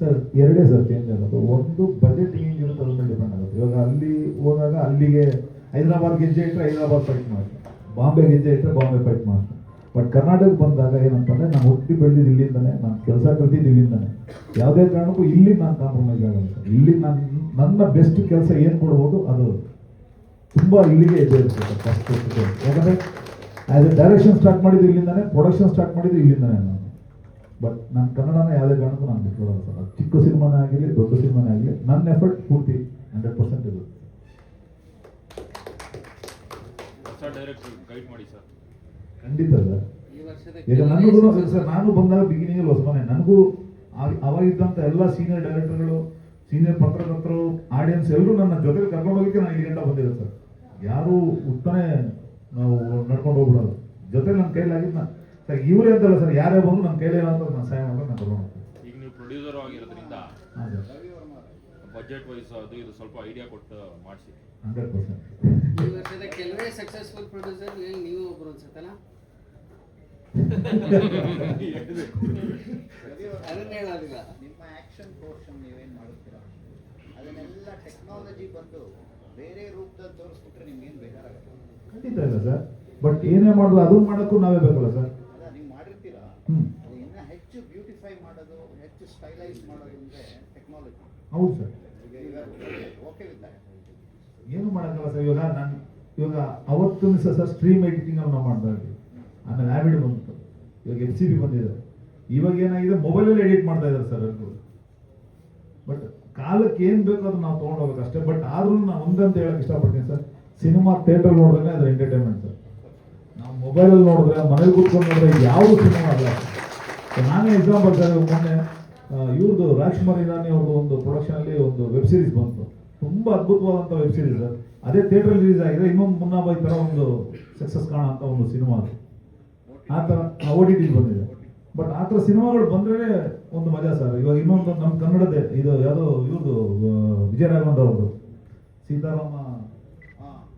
ಸರ್ ಎರಡೇ ಸರ್ ಚೇಂಜ್ ಆಗೋದು. ಒಂದು ಬಜೆಟ್ ಹೆಂಗಿರುತ್ತೆ ಅದ್ರ ಮೇಲೆ ಡಿಪೆಂಡ್ ಆಗುತ್ತೆ. ಇವಾಗ ಅಲ್ಲಿ ಹೋದಾಗ ಅಲ್ಲಿಗೆ ಹೈದರಾಬಾದ್ ಗೆಜ್ಜೆ ಇಟ್ಟರೆ ಹೈದರಾಬಾದ್ ಫೈಟ್ ಮಾಡ್ತೀನಿ, ಬಾಂಬೆ ಗೆಜ್ಜೆ ಇಟ್ಟರೆ ಬಾಂಬೆ ಫೈಟ್ ಮಾಡ್ತೀನಿ. ಬಟ್ ಕರ್ನಾಟಕಕ್ಕೆ ಬಂದಾಗ ಏನಂತಂದರೆ ನಾನು ಹುಟ್ಟಿ ಬೆಳೆದಿದ್ದು ಇಲ್ಲಿಂದನೇ, ನಾನು ಕೆಲಸ ಕಲ್ತಿದ್ದು ಇಲ್ಲಿಂದನೇ. ಯಾವುದೇ ಕಾರಣಕ್ಕೂ ಇಲ್ಲಿ ನಾನು ಕಾಂಪ್ರಮೈಸ್ ಆಗಲ್ಲ ಸರ್. ಇಲ್ಲಿ ನನ್ನ ಬೆಸ್ಟ್ ಕೆಲಸ ಏನು ಕೊಡ್ಬೋದು ಅದು ತುಂಬ ಇಲ್ಲಿಗೆ ಇದೆ ಇರ್ತದೆ ಫಸ್ಟ್. ಯಾಕಂದರೆ ಆ್ಯಸ್ ಎ ಡೈರೆಕ್ಷನ್ ಸ್ಟಾರ್ಟ್ ಮಾಡಿದ್ದು ಇಲ್ಲಿಂದನೇ, ಪ್ರೊಡಕ್ಷನ್ ಸ್ಟಾರ್ಟ್ ಮಾಡಿದ್ದು ಇಲ್ಲಿಂದನೇ ನಾನು. ಬಟ್ ನನ್ನ ಕನ್ನಡನ ಯಾವುದೇ ಕಾರಣಕ್ಕೂ ನಾನು ಬಿಟ್ಕೊಡಲ್ಲ ಸರ್. ಅದು ಚಿಕ್ಕ ಸಿನಿಮಾನೇ ಆಗಲಿ ದೊಡ್ಡ ಸಿನಿಮಾನೇ ಆಗಲಿ ನನ್ನ ಎಫರ್ಟ್ ಪೂರ್ತಿ 100% ಇರುತ್ತೆ. ಹೊಸ ಡೈರೆಕ್ಟರ್ ಗೈಡ್ ಮಾಡಿ ಸರ್. ಖಂಡಿತ ಸರ್. ಈಗ ನನಗೂ ಸರ್, ನಾನು ಬಂದಾಗ ಬಿಗಿನಿಂಗಲ್ಲಿ ಹೊಸಮನೆ, ನನಗೂ ಅವಾಗಿದ್ದಂಥ ಎಲ್ಲ ಸೀನಿಯರ್ ಡೈರೆಕ್ಟರ್ಗಳು, ಸೀನಿಯರ್ ಪತ್ರಕರ್ತರು, ಆಡಿಯನ್ಸ್ ಎಲ್ಲರೂ ನನ್ನ ಜೊತೆಗೆ ಕರ್ಕೊಂಡು ಹೋಗಿಕ್ಕೆ ನಾನು ಇಲ್ಲಿ ಗಂಟ ಬಂದಿದ್ದೆ ಸರ್. ಯಾರು ಉತ್ತನೇ ನಾವು ನಡ್ಕೊಂಡು ಹೋಗ್ಬಿಡೋದು. ಜೊತೆ ನನ್ನ ಕೈಲಾಗಿದ್ದು ಸರ್ ಇವರೇ ಅಂತಲ್ಲ ಸರ್, ಯಾರೇ ಬಂದು ನನ್ನ ಕೈಲೇ ಅಂತ ನಾನು ಸಹಾಯ ಮಾಡೋದು ನಾನು ಕರ್ಕೊಂಡು ಹೋಗ್ತೀನಿ. ಈಗ ನೀವು ಪ್ರೊಡ್ಯೂಸರ್ ಆಗಿರೋದ್ರಿಂದ ಹಾಂ ಸರ್, ಬಜೆಟ್ ವೈಸ್ ಅದು ಇದು ಸ್ವಲ್ಪ ಐಡಿಯಾ ಕೊಟ್ಟು ಮಾಡಿಸಿ. 100%. ಈ ವರ್ಷದ ಕೆಲವೇ ಸಕ್ಸಸ್ಫುಲ್ ಪ್ರೊಡ್ಯೂಸರ್ ನೀವು ಒಬ್ರು ಅನ್ಸುತ್ತಲ್ಲ, ಅದನ್ನ ಹೇಳೋದಿಲ್ಲ. ನಿಮ್ಮ ಆಕ್ಷನ್ ಪೋರ್ಷನ್ ನೀವೇನು ಮಾಡುತ್ತೀರಾ ಅದನ್ನೆಲ್ಲ ಟೆಕ್ನಾಲಜಿ ಬಂದು ಬೇರೆ ರೂಪದಲ್ಲಿ ತೋರಿಸ್ಬಿಟ್ರೆ ನಿಮ್ಗೇನು ಬೇಕಾಗಲ್ಲ. ಖಂಡಿತ ಇಲ್ಲ ಸರ್. ಬಟ್ ಏನೇ ಮಾಡೋದು ಅದನ್ನ ಮಾಡೋಕ್ಕೂ ನಾವೇ ಬೇಕಲ್ಲ ಸರ್. ಅಲ್ಲ, ನೀವು ಮಾಡಿರ್ತೀರಾ, ಅದು ಇನ್ನೂ ಹೆಚ್ಚು ಬ್ಯೂಟಿಫೈ ಮಾಡೋದು, ಹೆಚ್ಚು ಸ್ಟೈಲೈಸ್ ಮಾಡೋದು ಅಂದರೆ ಟೆಕ್ನಾಲಜಿ. ಹೌದು ಸರ್. Okay with that. ಏನು ಮಾಡೋಕ್ಕಲ್ಲ ಸರ್. ಇವಾಗ ಅವತ್ತು ಸರ್ ಸ್ಟ್ರೀಮ್ ಎಡಿಟಿಂಗ್ ನಾವು ಮಾಡ್ತಾ ಇದ್ವಿ. ಆಮೇಲೆ ಆ್ಯವಿಡ್ ಬಂತು, ಇವಾಗ FCB ಬಂದಿದೆ. ಇವಾಗ ಏನಾಗಿದೆ, ಮೊಬೈಲಲ್ಲಿ ಎಡಿಟ್ ಮಾಡ್ತಾ ಇದ್ದಾರೆ ಸರ್ ಎಲ್ಲರೂ. ಬಟ್ ಕಾಲಕ್ಕೆ ಏನು ಬೇಕೋ ಅದು ನಾವು ತೊಗೊಂಡೋಗ್ಬೇಕು ಅಷ್ಟೇ. ಬಟ್ ಆದ್ರೂ ನಾನು ಒಂದಂತ ಹೇಳಕ್ಕೆ ಇಷ್ಟಪಡ್ತೀನಿ ಸರ್, ಸಿನಿಮಾ ಥಿಯೇಟರ್ ನೋಡಿದ್ರೆ ಅದು ಎಂಟರ್ಟೈನ್ಮೆಂಟ್ ಸರ್. ನಾವು ಮೊಬೈಲಲ್ಲಿ ನೋಡಿದ್ರೆ, ಮನೇಲಿ ಕೂತ್ಕೊಂಡು ನೋಡಿದ್ರೆ ಯಾವುದು ಸಿನಿಮಾ ಅಲ್ಲ. ನಾನೇ ಎಕ್ಸಾಂಪಲ್ ಸರ್, ಮೊನ್ನೆ ಇವ್ರದ್ದು ರಾಜ್ಕುಮಾರ್ ಇರಾನಿ ಅವ್ರದ್ದು ಒಂದು ಪ್ರೊಡಕ್ಷನಲ್ಲಿ ಒಂದು ವೆಬ್ ಸೀರೀಸ್ ಬಂತು. ತುಂಬ ಅದ್ಭುತವಾದಂಥ ವೆಬ್ ಸೀರೀಸ್ ಸರ್. ಅದೇ ಥಿಯೇಟರ್ ರಿಲೀಸ್ ಆಗಿದೆ. ಇನ್ನೊಂದು ಮುನ್ನಾಬಾಯಿ ಥರ ಒಂದು ಸಕ್ಸಸ್ ಕಾಣೋ ಅಂತ ಒಂದು ಸಿನಿಮಾ ಅದು. ಆ ಥರ OTT ಬಂದಿದೆ. ಬಟ್ ಆ ಥರ ಸಿನಿಮಾಗಳು ಬಂದ್ರೆ ಒಂದು ಮಜಾ ಸರ್. ಇವಾಗ ಇನ್ನೊಂದು ನಮ್ಮ ಕನ್ನಡದೇ ಇದು ಯಾವುದೋ ಇವ್ರದ್ದು ವಿಜಯ ರಾಘವೇಂದ್ರ ಅವ್ರದ್ದು ಸೀತಾರಾಮ,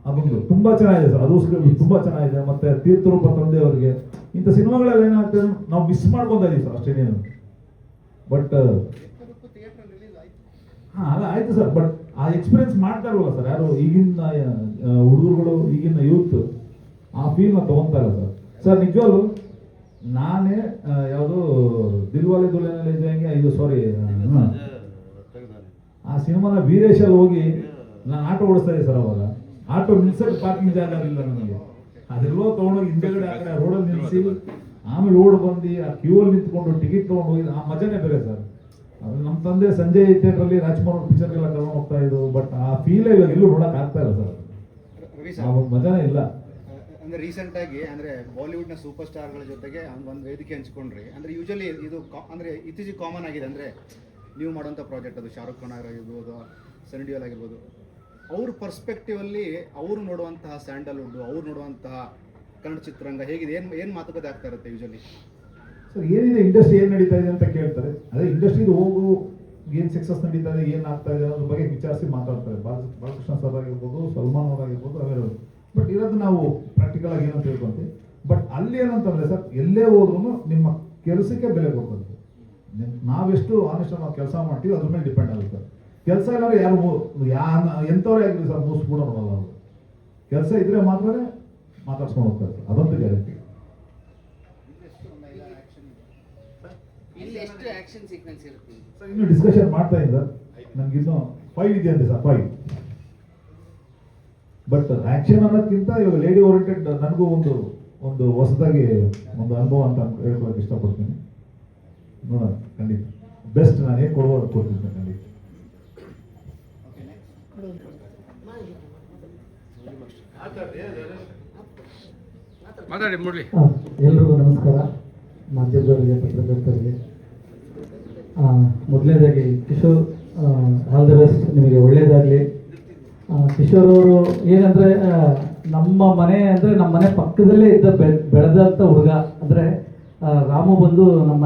ಅದೊಂದು ತುಂಬ ಚೆನ್ನಾಗಿದೆ ಸರ್. ಅದು ತುಂಬ ಚೆನ್ನಾಗಿದೆ. ಮತ್ತೆ ತೀರ್ಥರೂಪ ತಂದೆ ಅವರಿಗೆ ಇಂಥ ಸಿನಿಮಾಗಳೆಲ್ಲ ಏನಾಗ್ತದೆ ನಾವು ಮಿಸ್ ಮಾಡ್ಕೊತಾ ಇದೀವಿ ಸರ್ ಅಷ್ಟೇನೇನು. ಬಟ್ ಹಾಂ ಅಲ್ಲ ಆಯ್ತು ಸರ್. ಬಟ್ ಆ ಎಕ್ಸ್ಪೀರಿಯನ್ಸ್ ಮಾಡ್ತಾ ಇಲ್ವಲ್ಲ ಸರ್ ಯಾರು ಈಗಿನ ಹುಡುಗರುಗಳು, ಈಗಿನ ಯೂತ್ ಆ ಫೀಲ್ನ ತೊಗೊತಾ ಇಲ್ಲ ಸರ್. ಸರ್ ನಿಜವಾಗ್ಲು ನಾನೇ ಯಾವುದು ದಿಲ್ವಾಲೆ ದುಲ್ಹನಿಯಾ ಲೇ ಜಾಯೇಂಗೆ, ಇದು ಸಾರಿ ಆ ಸಿನಿಮಾನ ವೀರೇಶಲ್ಲಿ ಹೋಗಿ ನಾನು ಆಟೋ ಓಡಿಸ್ತಾ ಇದ್ದೆ ಸರ್. ಅವಾಗ ಆಟೋ ನಿಲ್ಸಕ್ಕೆ ಪಾರ್ಕಿಂಗ್ ಜಾಗ ಇಲ್ಲ ನನಗೆ. ಅದೆಲ್ಲೋ ತೊಗೊಂಡೋಗಿ ಹಿಂದೆಗಡೆ ಆ ಕಡೆ ರೋಡಲ್ಲಿ ನಿಲ್ಲಿಸಿ ಆಮೇಲೆ ಓಡ್ ಬಂದು ಆ ಕ್ಯೂ ಅಲ್ಲಿ ನಿಂತ್ಕೊಂಡು ಟಿಕೆಟ್ ತೊಗೊಂಡು ಹೋಗಿ ಆ ಮಜಾನೇ ಬೇರೆ ಸರ್. ನಮ್ಮ ತಂದೆ ಸಂಜಯ್ ಥಿಯೇಟ್ರಲ್ಲಿ ರಾಜ್ಕುಮಾರ್ ಪಿಕ್ಚರ್ಗೆಲ್ಲ ಕರ್ಕೊಂಡು ಹೋಗ್ತಾ ಇದ್ದು. ಬಟ್ ಆ ಫೀಲೇ ಇವಾಗ ಎಲ್ಲೂ ನೋಡಕ್ ಆಗ್ತಾ ಇಲ್ಲ ಸರ್. ಆ ಒಂದು ಮಜಾನೇ ಇಲ್ಲ. ಅಂದರೆ ರೀಸೆಂಟಾಗಿ ಅಂದರೆ ಬಾಲಿವುಡ್ನ ಸೂಪರ್ ಸ್ಟಾರ್ಗಳ ಜೊತೆಗೆ ಒಂದು ವೇದಿಕೆ ಹಂಚ್ಕೊಂಡ್ರಿ. ಅಂದರೆ ಯೂಶಲಿ ಇದು ಅಂದರೆ ಇತ್ತೀಚೆಗೆ ಕಾಮನ್ ಆಗಿದೆ. ಅಂದರೆ ನೀವು ಮಾಡೋಂಥ ಪ್ರಾಜೆಕ್ಟ್ ಅದು ಶಾರುಖ್ ಖಾನ್ ಆಗಿರ್ಬೋದು, ಸನ್ನಿ ಡಿಯೋಲ್ ಆಗಿರ್ಬೋದು, ಅವ್ರ ಪರ್ಸ್ಪೆಕ್ಟಿವಲ್ಲಿ ಅವರು ನೋಡುವಂತಹ ಸ್ಯಾಂಡಲ್ವುಡ್ಡು, ಅವ್ರು ನೋಡುವಂತಹ ಕನ್ನಡ ಚಿತ್ರರಂಗ ಹೇಗಿದೆ, ಏನು ಮಾತುಕತೆ ಆಗ್ತಾ ಇರುತ್ತೆ ಯೂಶಲಿ? ಸೊ ಏನಿದೆ ಇಂಡಸ್ಟ್ರಿ ಏನು ನಡೀತಾ ಇದೆ ಅಂತ ಕೇಳ್ತಾರೆ. ಅದೇ ಇಂಡಸ್ಟ್ರಿದು ಹೋಗು ಏನು ಸಕ್ಸಸ್ ನಡೀತಾ ಇದೆ, ಏನು ಆಗ್ತಾ ಇದೆ ಅದ್ರ ಬಗ್ಗೆ ವಿಚಾರಿಸಿ ಮಾತಾಡ್ತಾರೆ. ಬಾಲಕೃಷ್ಣ ಸರ್ ಆಗಿರ್ಬೋದು, ಸಲ್ಮಾನ್ ಅವರಾಗಿರ್ಬೋದು, ಅವೆಲ್ಲ. ಬಟ್ ಇರೋದು ನಾವು ಪ್ರಾಕ್ಟಿಕಲ್ ಆಗಿ ಏನಂತ ಹೇಳ್ಕೊಂತೀವಿ. ಬಟ್ ಅಲ್ಲಿ ಏನಂತಂದ್ರೆ ಸರ್, ಎಲ್ಲೇ ಹೋದ್ರೂ ನಿಮ್ಮ ಕೆಲಸಕ್ಕೆ ಬೆಲೆ ಕೊಡ್ಬೇಕು. ನಾವೆಷ್ಟು ಆನೆಸ್ಟ್ ನಾವು ಕೆಲಸ ಮಾಡ್ತೀವಿ ಅದ್ರ ಮೇಲೆ ಡಿಪೆಂಡ್ ಆಗುತ್ತೆ. ಕೆಲಸ ಇಲ್ಲಾಂದ್ರೆ ಯಾರು ಎಂಥವ್ರೇ ಆಗಿರಲಿ ಸರ್, ಮೂಸ್ ಕೂಡ ನೋಡಲ್ಲ ಅವರು. ಕೆಲಸ ಇದ್ರೆ ಮಾತ್ರನೇ ಮಾತಾಡ್ಸ್ಕೊಂಡು ಹೋಗ್ತಾರೆ, ಅದಂತೂ ಗ್ಯಾರಂಟಿ. ಇಲ್ಲಿ ಎಷ್ಟು ಆಕ್ಷನ್ ಸೀಕ್ವೆನ್ಸ್ ಇರುತ್ತೆ ಸರ್ ಇನ್ನು ಡಿಸ್ಕಷನ್ ಮಾಡ್ತಾ ಇದ್ದ, ನಮ್ಗಿನ್ನು 5 ಇದೆ ಅಂತೆ ಸರ್, 5. ಬಟ್ ಆಕ್ಷನ್ ಅನ್ನೋದಕ್ಕಿಂತ ಇವಾಗ ಲೇಡಿ ಓರಿಯೆಂಟೆಡ್ ನನಗೂ ಒಂದು ಹೊಸದಾಗಿ ಒಂದು ಅನುಭವ ಅಂತ ಹೇಳ್ಕೊಳಕ್ಕೆ ಇಷ್ಟಪಡ್ತೀನಿ. ನೋಡೋಣ, ಖಂಡಿತ ಬೆಸ್ಟ್ ನಾನು ಏನು ಕೊಡುವ ಕೊಡ್ತೀನಿ ಖಂಡಿತ. ಮಾತಾಡಿ ಮುರಳಿ. ಎಲ್ರಿಗೂ ನಮಸ್ಕಾರ, ಮಾಧ್ಯಮದವರಿಗೆ, ಪತ್ರಕರ್ತರಿಗೆ. ಮೊದಲನೇದಾಗಿ ಕಿಶೋರ್, ಆಲ್ ದಿ ಬೆಸ್ಟ್, ನಿಮಗೆ ಒಳ್ಳೆಯದಾಗಲಿ. ಕಿಶೋರ್ ಅವರು ಏನಂದರೆ ನಮ್ಮ ಮನೆ ಪಕ್ಕದಲ್ಲೇ ಇದ್ದ ಬೆಳೆದಂಥ ಹುಡುಗ. ಅಂದರೆ ರಾಮು ಬಂದು ನಮ್ಮ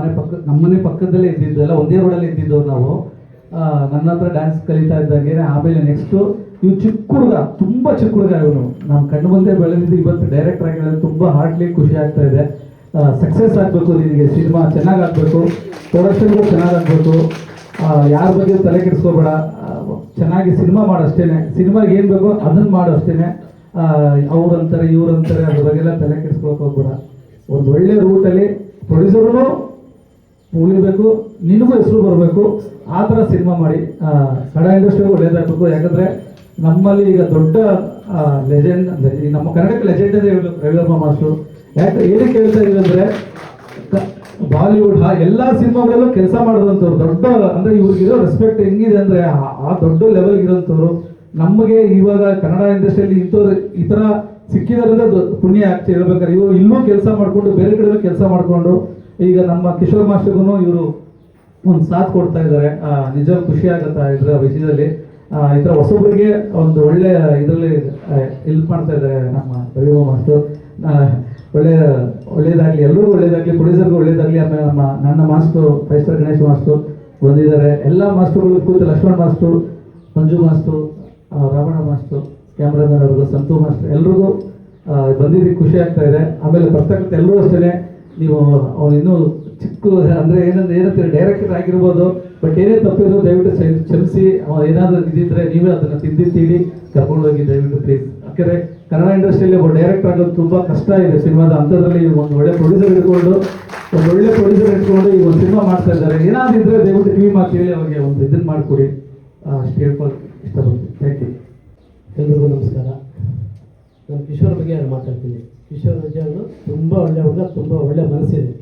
ಮನೆ ಪಕ್ಕದಲ್ಲೇ ಇದ್ದಿದ್ದೆಲ್ಲ, ಒಂದೇ ರೋಡಲ್ಲಿ ಇದ್ದಿದ್ದವ್ರು ನಾವು. ನನ್ನ ಹತ್ರ ಡ್ಯಾನ್ಸ್ ಕಲಿತಾ ಇದ್ದಾಗೆ ಆಮೇಲೆ ನೆಕ್ಸ್ಟು ಇವ್ ಚಿಕ್ಕ ಹುಡುಗ, ತುಂಬ ಚಿಕ್ಕ ಹುಡುಗ ಇವನು. ನಮ್ಮ ಕಣ್ಣು ಮುಂದೆ ಬೆಳೆದಿದ್ದು ಇವತ್ತು ಡೈರೆಕ್ಟರ್ ಆಗಿರೋದು ತುಂಬ ಹಾರ್ಟ್ಲಿ ಖುಷಿ ಆಗ್ತಾ ಇದೆ. ಸಕ್ಸಸ್ ಆಗಬೇಕು, ನಿನಗೆ ಸಿನಿಮಾ ಚೆನ್ನಾಗಾಗಬೇಕು, ಪ್ರೊಡಕ್ಷನ್ಗೂ ಚೆನ್ನಾಗಾಗಬೇಕು. ಯಾರ ಬಗ್ಗೆ ತಲೆ ಕೆಡಿಸ್ಕೋಬೇಡ, ಚೆನ್ನಾಗಿ ಸಿನಿಮಾ ಮಾಡಷ್ಟೇ. ಸಿನಿಮಾಗೆ ಏನು ಬೇಕೋ ಅದನ್ನು ಮಾಡು ಅಷ್ಟೇ. ಅವ್ರಂತಾರೆ ಇವ್ರಂತಾರೆ ಅದ್ರ ಬಗ್ಗೆಲ್ಲ ತಲೆ ಕೆಡಿಸ್ಕೊಳಕ್ಕೆ ಹೋಗ್ಬೇಡ. ಒಂದು ಒಳ್ಳೆ ರೂಟಲ್ಲಿ ಪ್ರೊಡ್ಯೂಸರ್ನು ಉಳಿಬೇಕು, ನಿನಗೂ ಹೆಸರು ಬರಬೇಕು, ಆ ಥರ ಸಿನಿಮಾ ಮಾಡಿ ಕನ್ನಡ ಇಂಡಸ್ಟ್ರಿಗೂ ಒಳ್ಳೇದಾಗಬೇಕು. ಯಾಕಂದರೆ ನಮ್ಮಲ್ಲಿ ಈಗ ದೊಡ್ಡ ಲೆಜೆಂಡ್, ನಮ್ಮ ಕನ್ನಡಕ್ಕೆ ಲೆಜೆಂಡ್ ಅಂತ ಹೇಳ್ಬೇಕು ರವಿವರ್ಮ ಮಾಸ್ಟ್ರು. ಏನಕ್ಕೆ ಹೇಳ್ತಾ ಇದೀವಿ ಅಂದರೆ ಬಾಲಿವುಡ್ ಎಲ್ಲ ಸಿನಿಮಾಗಳಲ್ಲೂ ಕೆಲಸ ಮಾಡೋದಂಥವ್ರು ದೊಡ್ಡ, ಅಂದರೆ ಇವ್ರಿಗಿರೋ ರೆಸ್ಪೆಕ್ಟ್ ಹೆಂಗಿದೆ ಅಂದರೆ ಆ ದೊಡ್ಡ ಲೆವೆಲ್ಗೆ ಇರೋಂಥವ್ರು. ನಮಗೆ ಇವಾಗ ಕನ್ನಡ ಇಂಡಸ್ಟ್ರಿಯಲ್ಲಿ ಇಂಥವ್ರು ಈ ಥರ ಸಿಕ್ಕಿದಾರೆ ಪುಣ್ಯ ಆಗ್ತಾ ಹೇಳ್ಬೇಕಾದ್ರೆ ಇವರು ಇಲ್ಲೂ ಕೆಲಸ ಮಾಡಿಕೊಂಡು ಬೇರೆ ಕಡೆ ಕೆಲಸ ಮಾಡಿಕೊಂಡು ಈಗ ನಮ್ಮ ಕಿಶೋರ್ ಮಾಸ್ಟರ್ಗೂ ಇವರು ಒಂದು ಸಾಥ್ ಕೊಡ್ತಾ ಇದ್ದಾರೆ. ನಿಜ ಖುಷಿ ಆಗುತ್ತಾ ಇದರ ವಿಷಯದಲ್ಲಿ. ಈ ಥರ ಹೊಸೊಬ್ಬರಿಗೆ ಒಂದು ಒಳ್ಳೆ ಇದರಲ್ಲಿ ಹೆಲ್ಪ್ ಮಾಡ್ತಾ ಇದ್ದಾರೆ ನಮ್ಮ ರವಿವರ್ಮ ಮಾಸ್ಟರ್. ಒಳ್ಳೇದಾಗಲಿ, ಎಲ್ಲರಿಗೂ ಒಳ್ಳೇದಾಗಲಿ, ಪ್ರೊಡ್ಯೂಸರ್ಗೂ ಒಳ್ಳೇದಾಗಲಿ. ಆಮೇಲೆ ನನ್ನ ಮಾಸ್ಟರು 5 ಸ್ಟಾರ್ ಗಣೇಶ್ ಮಾಸ್ಟರು ಬಂದಿದ್ದಾರೆ. ಎಲ್ಲ ಮಾಸ್ಟರ್ಗಳು ಕೂತು, ಲಕ್ಷ್ಮಣ್ ಮಾಸ್ಟರು, ಮಂಜು ಮಾಸ್ಟರು, ರಾವಣ ಮಾಸ್ಟರು, ಕ್ಯಾಮ್ರಾಮನ್ ಅವ್ರಿಗೂ, ಸಂತು ಮಾಸ್ಟರ್, ಎಲ್ರಿಗೂ ಬಂದಿದ್ದಕ್ಕೆ ಖುಷಿ ಆಗ್ತಾ ಇದೆ. ಆಮೇಲೆ ಬರ್ತಕ್ಕಂಥ ಎಲ್ಲರೂ ಅಷ್ಟೇ, ನೀವು ಅವ್ನು ಇನ್ನೂ ಚಿಕ್ಕ ಅಂದರೆ ಏನಂತೀರಿ ಡೈರೆಕ್ಟರ್ ಆಗಿರ್ಬೋದು, ಬಟ್ ಏನೇ ತಪ್ಪಿದ್ರು ದಯವಿಟ್ಟು ಕ್ಷಮಿಸಿ. ಏನಾದರೂ ಇದ್ದಿದ್ರೆ ನೀವೇ ಅದನ್ನು ತಿಂದಿದ್ದೀವಿ ಕರ್ಕೊಂಡೋಗಿ ದಯವಿಟ್ಟು ಪ್ಲೀಸ್. ಯಾಕಂದರೆ ಕನ್ನಡ ಇಂಡಸ್ಟ್ರಿಯಲ್ಲಿ ಒಬ್ಬ ಡೈರೆಕ್ಟರ್ ಆಗೋದು ತುಂಬ ಕಷ್ಟ ಇದೆ ಸಿನಿಮಾದ ಅಂಥದ್ರಲ್ಲಿ. ಒಂದು ಒಳ್ಳೆ ಪ್ರೊಡ್ಯೂಸರ್ ಇಟ್ಕೊಂಡು ಈ ಒಂದು ಸಿನಿಮಾ ಮಾಡ್ತಾ ಇದ್ದಾರೆ. ಏನಾದರೂ ಇದ್ದರೆ ದಯವಿಟ್ಟು ಟಿವಿ ಮಾತು ಹೇಳಿ ಅವ್ರಿಗೆ ಒಂದು ಇದನ್ನು ಮಾಡಿಕೊಡಿ, ಅಷ್ಟು ಹೇಳ್ಕೊಳಕ್ಕೆ ಇಷ್ಟಪಡ್ತೀನಿ. Thank you. ಎಲ್ರಿಗೂ ನಮಸ್ಕಾರ. ನಾನು ಕಿಶೋರ್ ಬಗ್ಗೆ ಮಾತಾಡ್ತೀನಿ. ಕಿಶೋರ್ ನಿಜವಾಗ್ಲೂ ತುಂಬ ಒಳ್ಳೆ ಹುಡುಗ, ತುಂಬ ಒಳ್ಳೆ ಮನಸ್ಸಿದೆ.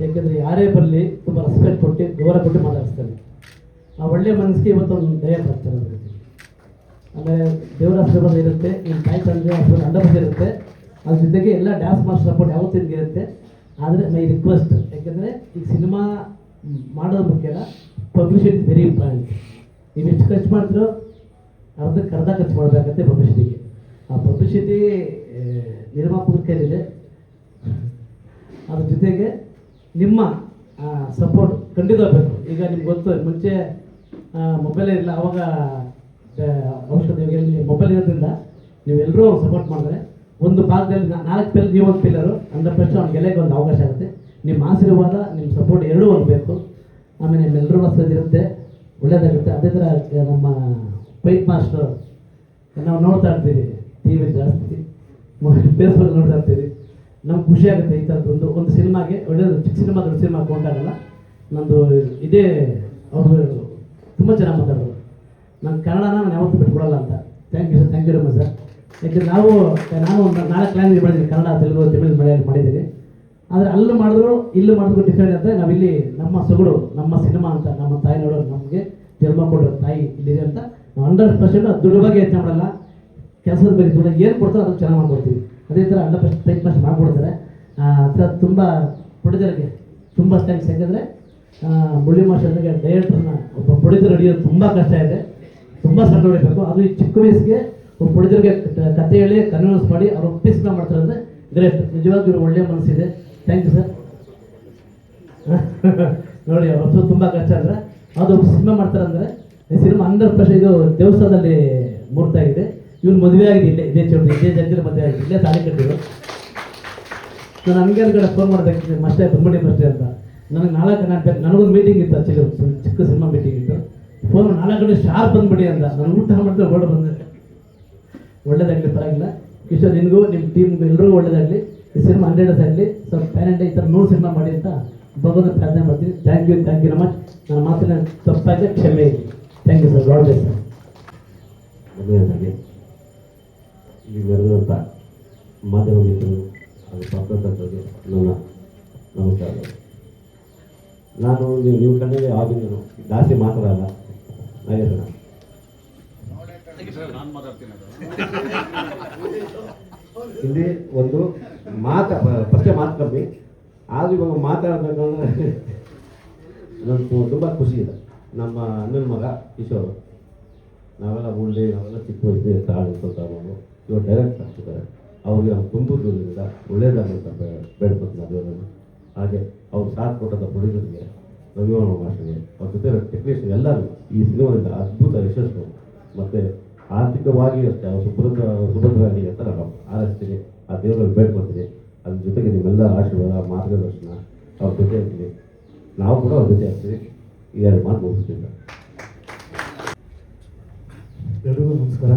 ಯಾಕೆಂದರೆ ಯಾರೇ ಬರಲಿ ತುಂಬ ರೆಸ್ಪೆಕ್ಟ್ ಕೊಟ್ಟು, ಗೌರವ ಕೊಟ್ಟು ಮಾತಾಡಿಸ್ತಾನೆ. ಆ ಒಳ್ಳೆ ಮನಸ್ಸಿಗೆ ಇವತ್ತೊಂದು ಡೈರೆಕ್ಟ್ ಆಗ್ತಾರೆ. ಆಮೇಲೆ ದೇವರ ಆಶೀರ್ವಾದ ಇರುತ್ತೆ, ನಿಮ್ಮ ತಾಯಿ ತಂದೆ ಅಂಡರ್ಬಸ್ ಇರುತ್ತೆ. ಅದ್ರ ಜೊತೆಗೆ ಎಲ್ಲ ಡ್ಯಾನ್ಸ್ ಮಾಸ್ಟರ್ ಸಪೋರ್ಟ್ ಯಾವತ್ತೂ ಇರುತ್ತೆ. ಆದರೆ ಮೈ ರಿಕ್ವೆಸ್ಟ್, ಯಾಕೆಂದರೆ ಈ ಸಿನಿಮಾ ಮಾಡೋದು ಮುಖ್ಯ, ಪಬ್ಲಿಸಿಟಿ ವೆರಿ ಇಂಪಾರ್ಟೆಂಟ್. ನೀವು ಎಷ್ಟು ಖರ್ಚು ಮಾಡ್ತೀರೋ ಅರ್ಧಕ್ಕೆ ಅರ್ಧ ಖರ್ಚು ಮಾಡಬೇಕಾಗತ್ತೆ ಪಬ್ಲಿಸಿಟಿಗೆ. ಆ ಪಬ್ಲಿಸಿಟಿ ನಿರ್ಮಾಪಕರ ಕೈಲಿದೆ. ಅದ್ರ ಜೊತೆಗೆ ನಿಮ್ಮ ಸಪೋರ್ಟ್ ಖಂಡಿತ ಬೇಕು. ಈಗ ನಿಮ್ಗೆ ಗೊತ್ತು, ಮುಂಚೆ ಮೊಬೈಲೇ ಇಲ್ಲ, ಆವಾಗ ಔಷಧಿ ಮೊಬೈಲ್ ಇರೋದ್ರಿಂದ ನೀವೆಲ್ಲರೂ ಸಪೋರ್ಟ್ ಮಾಡಿದ್ರೆ ಒಂದು ಭಾಗದಲ್ಲಿ 4 ಪಿಲ್ಲರ್, ನೀವು ಒಂದು ಪಿಲ್ಲರು 100% ಅವ್ನ ಗೆಲೆಗೆ ಒಂದು ಅವಕಾಶ ಆಗುತ್ತೆ. ನಿಮ್ಮ ಆಶೀರ್ವಾದ, ನಿಮ್ಮ ಸಪೋರ್ಟ್ ಎರಡೂ ಒಂದು ಬೇಕು. ಆಮೇಲೆ ನಿಮ್ಮೆಲ್ಲರೂ ಮನಸ್ಸಲ್ಲಿ ಇರುತ್ತೆ, ಒಳ್ಳೆಯದಾಗುತ್ತೆ. ಅದೇ ಥರ ನಮ್ಮ ಫೈಟ್ ಮಾಸ್ಟರ್ ನಾವು ನೋಡ್ತಾ ಇರ್ತೀವಿ, ಟಿ ವಿ ಜಾಸ್ತಿ, ಫೇಸ್ಬುಕ್ ನೋಡ್ತಾ ಇರ್ತೀವಿ. ನಮ್ಗೆ ಖುಷಿ ಆಗುತ್ತೆ ಈ ಥರದ್ದು ಒಂದು ಸಿನಿಮಾಗೆ ಒಳ್ಳೆಯದು. ಚಿಕ್ಕ ಸಿನಿಮಾ ದೊಡ್ಡ ಸಿನಿಮಾ ಕೊಂಡಾಗಲ್ಲ. ನಂದು ಇದೇ ಅವರು ತುಂಬ ಚೆನ್ನಾಗಿ ಮಾತಾಡೋರು. ನಾನು ಕನ್ನಡನ ನಾನು ಯಾವತ್ತೂ ಬಿಟ್ಕೊಡಲ್ಲ ಅಂತ. Thank you sir, thank you very much sir. ಯಾಕೆಂದರೆ ನಾನು ಒಂದು 4 ಲ್ಯಾಂಗ್ವೇಜ್ ಮಾಡಿದ್ದೀನಿ, ಕನ್ನಡ, ತೆಲುಗು, ತಮಿಳು, ಮಲಯಾಳಿ ಮಾಡಿದ್ದೀನಿ. ಆದರೆ ಅಲ್ಲೂ ಮಾಡಿದ್ರು ಇಲ್ಲೂ ಮಾಡಿದ್ರು ಡಿಫ್ರೆಂಟ್ ಅಂದರೆ ನಾವಿಲ್ಲಿ ನಮ್ಮ ಸೊಗಡು, ನಮ್ಮ ಸಿನಿಮಾ ಅಂತ, ನಮ್ಮ ತಾಯಿ ನೋಡೋರು, ನಮಗೆ ಜನ್ಮ ಕೊಡೋ ತಾಯಿ ಇಲ್ಲಿದೆ ಅಂತ ನಾವು 100% ದುಡ್ಡು ಬಗ್ಗೆ ಯೋಚನೆ ಮಾಡಲ್ಲ. ಕೆಲಸದ ಬಗ್ಗೆ ದುಡ್ಡು ಏನು ಕೊಡ್ತಾರೋ ಅದನ್ನು ಚೆನ್ನಾಗಿ ಮಾಡ್ಕೊಡ್ತೀವಿ. ಅದೇ ಥರ 100% ಟೈಪ್ ಮಾಡಿ ಮಾಡಿಕೊಡ್ತಾರೆ. ತುಂಬ ಪ್ರೊಡ್ಯೂಸರ್ಗೆ ತುಂಬ ಥ್ಯಾಂಕ್ಸ್. ಯಾಕೆಂದರೆ ಮುಳ್ಳಿ ಮಾಸ್ಟರ್ಗೆ ಡೈರೆಕ್ಟರ್ನ ಒಬ್ಬ ಪ್ರೊಡ್ಯೂಸರ್ ಹಿಡಿಯೋದು ತುಂಬ ಕಷ್ಟ ಇದೆ, ತುಂಬ ಶ್ರಮ ಹೊಡಿಬೇಕು. ಅದು ಈ ಚಿಕ್ಕ ವಯಸ್ಸಿಗೆ ಒಬ್ಬ ಪ್ರೊಡ್ಯೂಸರ್ಗೆ ಕತೆ ಹೇಳಿ ಕನ್ವಿನ್ಸ್ ಮಾಡಿ ಅವ್ರು ಒಪ್ಪಿಸ್ಕೊಂಡು ಮಾಡ್ತಾರೆ ಅಂದರೆ ಗ್ರೇಟ್, ನಿಜವಾಗಿಯೂ ಒಳ್ಳೆಯ ಮನಸ್ಸಿದೆ. Thank you sir. ನೋಡಿ ಅವ್ರದ್ದು ತುಂಬ ಕಷ್ಟ ಅಂದರೆ ಅದು ಸಿನಿಮಾ ಮಾಡ್ತಾರೆ ಅಂದರೆ ಈ ಸಿನಿಮಾ 100% ಇದು ದೇವಸ್ಥಾನದಲ್ಲಿ ಮೂರ್ತ ಆಗಿದೆ. ಇವ್ನು ಮದುವೆ ಆಗಿದೆ ಇದೇ ಚೌಟ್ರಿ, ಇದೇ ಜಾಗದಲ್ಲಿ ಮದುವೆ ಆಗಿದೆ, ಇಲ್ಲೇ ತಾಳಿ ಕಟ್ಟಿದ್ರು. ನಾನು ಹಂಗೆ ಕಡೆ ಫೋನ್ ಮಾಡೋದಕ್ಕೆ ಮಸ್ಟೇ ಬಂದ್ಬಿಡಿ ಮಸ್ಟೇ ಅಂತ. ನನಗೆ 4 ಗಂಟೆ ನನಗೊಂದು ಮೀಟಿಂಗ್ ಇತ್ತು, ಚಿಕ್ಕ ಸಿನಿಮಾ ಮೀಟಿಂಗ್ ಇತ್ತು. ಫೋನ್ 4 ಗಂಟೆ ಶಾರ್ಪ್ ಬಂದ್ಬಿಡಿ ಅಂತ. ನಾನು ಊಟ ಮಾಡಿದ್ರೆ ಓಡ ಬಂದೆ. ಒಳ್ಳೇದಾಗಲಿ, ಪರವಾಗಿಲ್ಲ. ಕಿಶೋರ್, ನಿನಗೂ ನಿಮ್ಮ ಟೀಮ್ಗೂ ಎಲ್ರಿಗೂ ಒಳ್ಳೇದಾಗಲಿ. ಈ ಸಿನಿಮಾ 100 ಆಗಲಿ, ಸ್ವಲ್ಪ ಪ್ಯಾನ್ ಈ ಥರ 100 ಸಿನಿಮಾ ಮಾಡಿ ಅಂತ ಭಗವಂತ ಪ್ರಾರ್ಥನೆ ಮಾಡ್ತೀನಿ. Thank you very much. ನನ್ನ ಮಾತಿನ ತಪ್ಪಾಗಿ ಕ್ಷಮೆ ಇದೆ. Thank you sir. God bless sir. ಮೊದಲನೇದಾಗಿ ಇಲ್ಲಿ ನಡೆದಂಥ ಮಾಧ್ಯಮ ಮಿತ್ರರು ಹಾಗೂ ಪತ್ರಕರ್ತರಿಗೆ ನನ್ನ ನಮಸ್ಕಾರಗಳು. ನಾನು ನೀವು ಕಂಡರೆ ಆಗಿದ್ದರು ಜಾಸ್ತಿ ಮಾತಾಡಲ್ಲ, ನಾಗೇಂದ್ರ. ಇಲ್ಲಿ ಒಂದು ಫಸ್ಟೇ ಮಾತು ಕಮ್ಮಿ ಆದರೂ ಇವಾಗ ಮಾತಾಡಬೇಕಂದ್ರೆ ನನಗೆ ತುಂಬ ಖುಷಿ ಇದೆ. ನಮ್ಮ ಅಣ್ಣನ ಮಗ ಕಿಶೋರ್, ನಾವೆಲ್ಲ ಮುಂದೆ ನಾವೆಲ್ಲ ಚಿಕ್ಕ ವಯಸ್ಸಿಗೆ ತಾಳ್ಕೊಂಡು ಇವಾಗ ಡೈರೆಕ್ಟ್ ಆಗ್ತಿದ್ದಾರೆ. ಅವ್ರಿಗೆ ನಾವು ತುಂಬುವುದರಿಂದ ಒಳ್ಳೇದಾಗಂತ ಬೇಡ್ಕೊತೀನಿ ದೇವರನ್ನು. ಹಾಗೆ ಅವ್ರು ಸಾಥ್ ಕೊಟ್ಟಂಥ ಪ್ರೊಡ್ಯೂಸರ್ಗೆ, ರವಿವರ್ಮ ಮಾಸ್ಟರ್ಗೆ, ಅವ್ರ ಜೊತೆ ಟೆಕ್ನಿಷಿಯನ್ ಎಲ್ಲರೂ ಈ ಸಿನಿಮಾದಿಂದ ಅದ್ಭುತ ಯಶಸ್ಸು ಮತ್ತು ಆರ್ಥಿಕವಾಗಿ ಅಷ್ಟೇ ಅವ್ರು ಸುಭದ್ರಾಗಿ ಅಂತ ನಾನು ಆರೈಸ್ತೀನಿ. ಆ ದೇವರಲ್ಲಿ ಬೇಡ್ಕೊತೀನಿ. ಅದ್ರ ಜೊತೆಗೆ ನಿಮ್ಮೆಲ್ಲ ಆಶೀರ್ವಾದ, ಮಾರ್ಗದರ್ಶನ ಅವ್ರ ಜೊತೆ ಇರ್ತೀನಿ. ನಾವು ಕೂಡ ಅವ್ರ ಜೊತೆ ಇರ್ತೀವಿ. ಈ 2 ಮಾತು ಮುಗಿಸ್ತೀನಿ. ಎಲ್ರಿಗೂ ನಮಸ್ಕಾರ.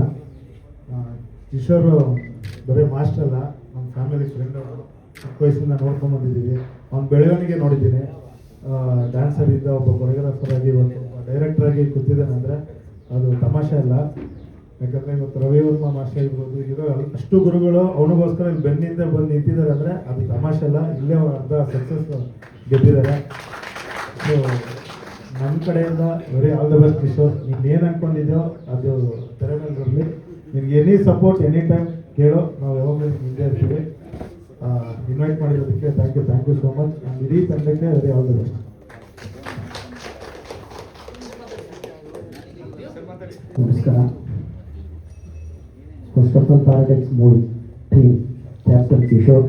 ಕಿಶೋರ್ ಬರೀ ಮಾಸ್ಟರ್ ಅಲ್ಲ, ನಮ್ಮ ಫ್ಯಾಮಿಲಿ ಫ್ರೆಂಡ್. ಅವರು ಚಿಕ್ಕ ವಯಸ್ಸಿಂದ ನೋಡ್ಕೊಂಡ್ಬಂದಿದ್ದೀವಿ. ಅವ್ನ ಬೆಳವಣಿಗೆ ನೋಡಿದ್ದೀನಿ. ಡ್ಯಾನ್ಸರ್ ಇದ್ದ ಒಬ್ಬ ಕೊರಿಯೋಗ್ರಾಫರ್ ಆಗಿ ಇವತ್ತು ಡೈರೆಕ್ಟರ್ ಆಗಿ ಕೂತಿದ್ದಾನೆ ಅಂದರೆ ಅದು ತಮಾಷೆ ಅಲ್ಲ. ಯಾಕಂದರೆ ಇವತ್ತು ರವಿವರ್ಮ ಮಾಸ್ಟರ್ ಇರ್ಬೋದು, ಇರೋ ಅಷ್ಟು ಗುರುಗಳು ಅವನಿಗೋಸ್ಕರ ಇಲ್ಲಿ ಬೆನ್ನಿಂದ ಬಂದು ನಿಂತಿದ್ದಾರೆ ಅಂದರೆ ಅದು ತಮಾಷೆ ಅಲ್ಲ. ಇಲ್ಲೇ ಅವ್ರು ಅರ್ಧ ಸಕ್ಸಸ್ ಗೆದ್ದಿದ್ದಾರೆ. ಸೊ ನಮ್ಮ ಕಡೆಯಿಂದ very all the best Kishore. ನೀನು ಏನು ಅಂದ್ಕೊಂಡಿದ್ಯೋ ಅದು ತೆರೆ ಮೇಲೆ ಬರಲಿ. ನಿಮ್ಗೆ ಎನಿ ಸಪೋರ್ಟ್ ಎನಿ ಟೈಮ್ ಕೇಳೋ, ನಾವು ಯಾವಾಗಲೂ ಹಿಂದೆ ಇರ್ತೀವಿ. ಇನ್ವೈಟ್ ಮಾಡಿರೋದಕ್ಕೆ ಥ್ಯಾಂಕ್ ಯು ಸೋ ಮಚ್. ನಾನು ಇಡೀ ತಂಡಕ್ಕೆ ವೆರಿ ಆಲ್ ದ ಬೆಸ್ಟ್. ನಮಸ್ಕಾರ. First of all, paradox movie team, captain Kishore,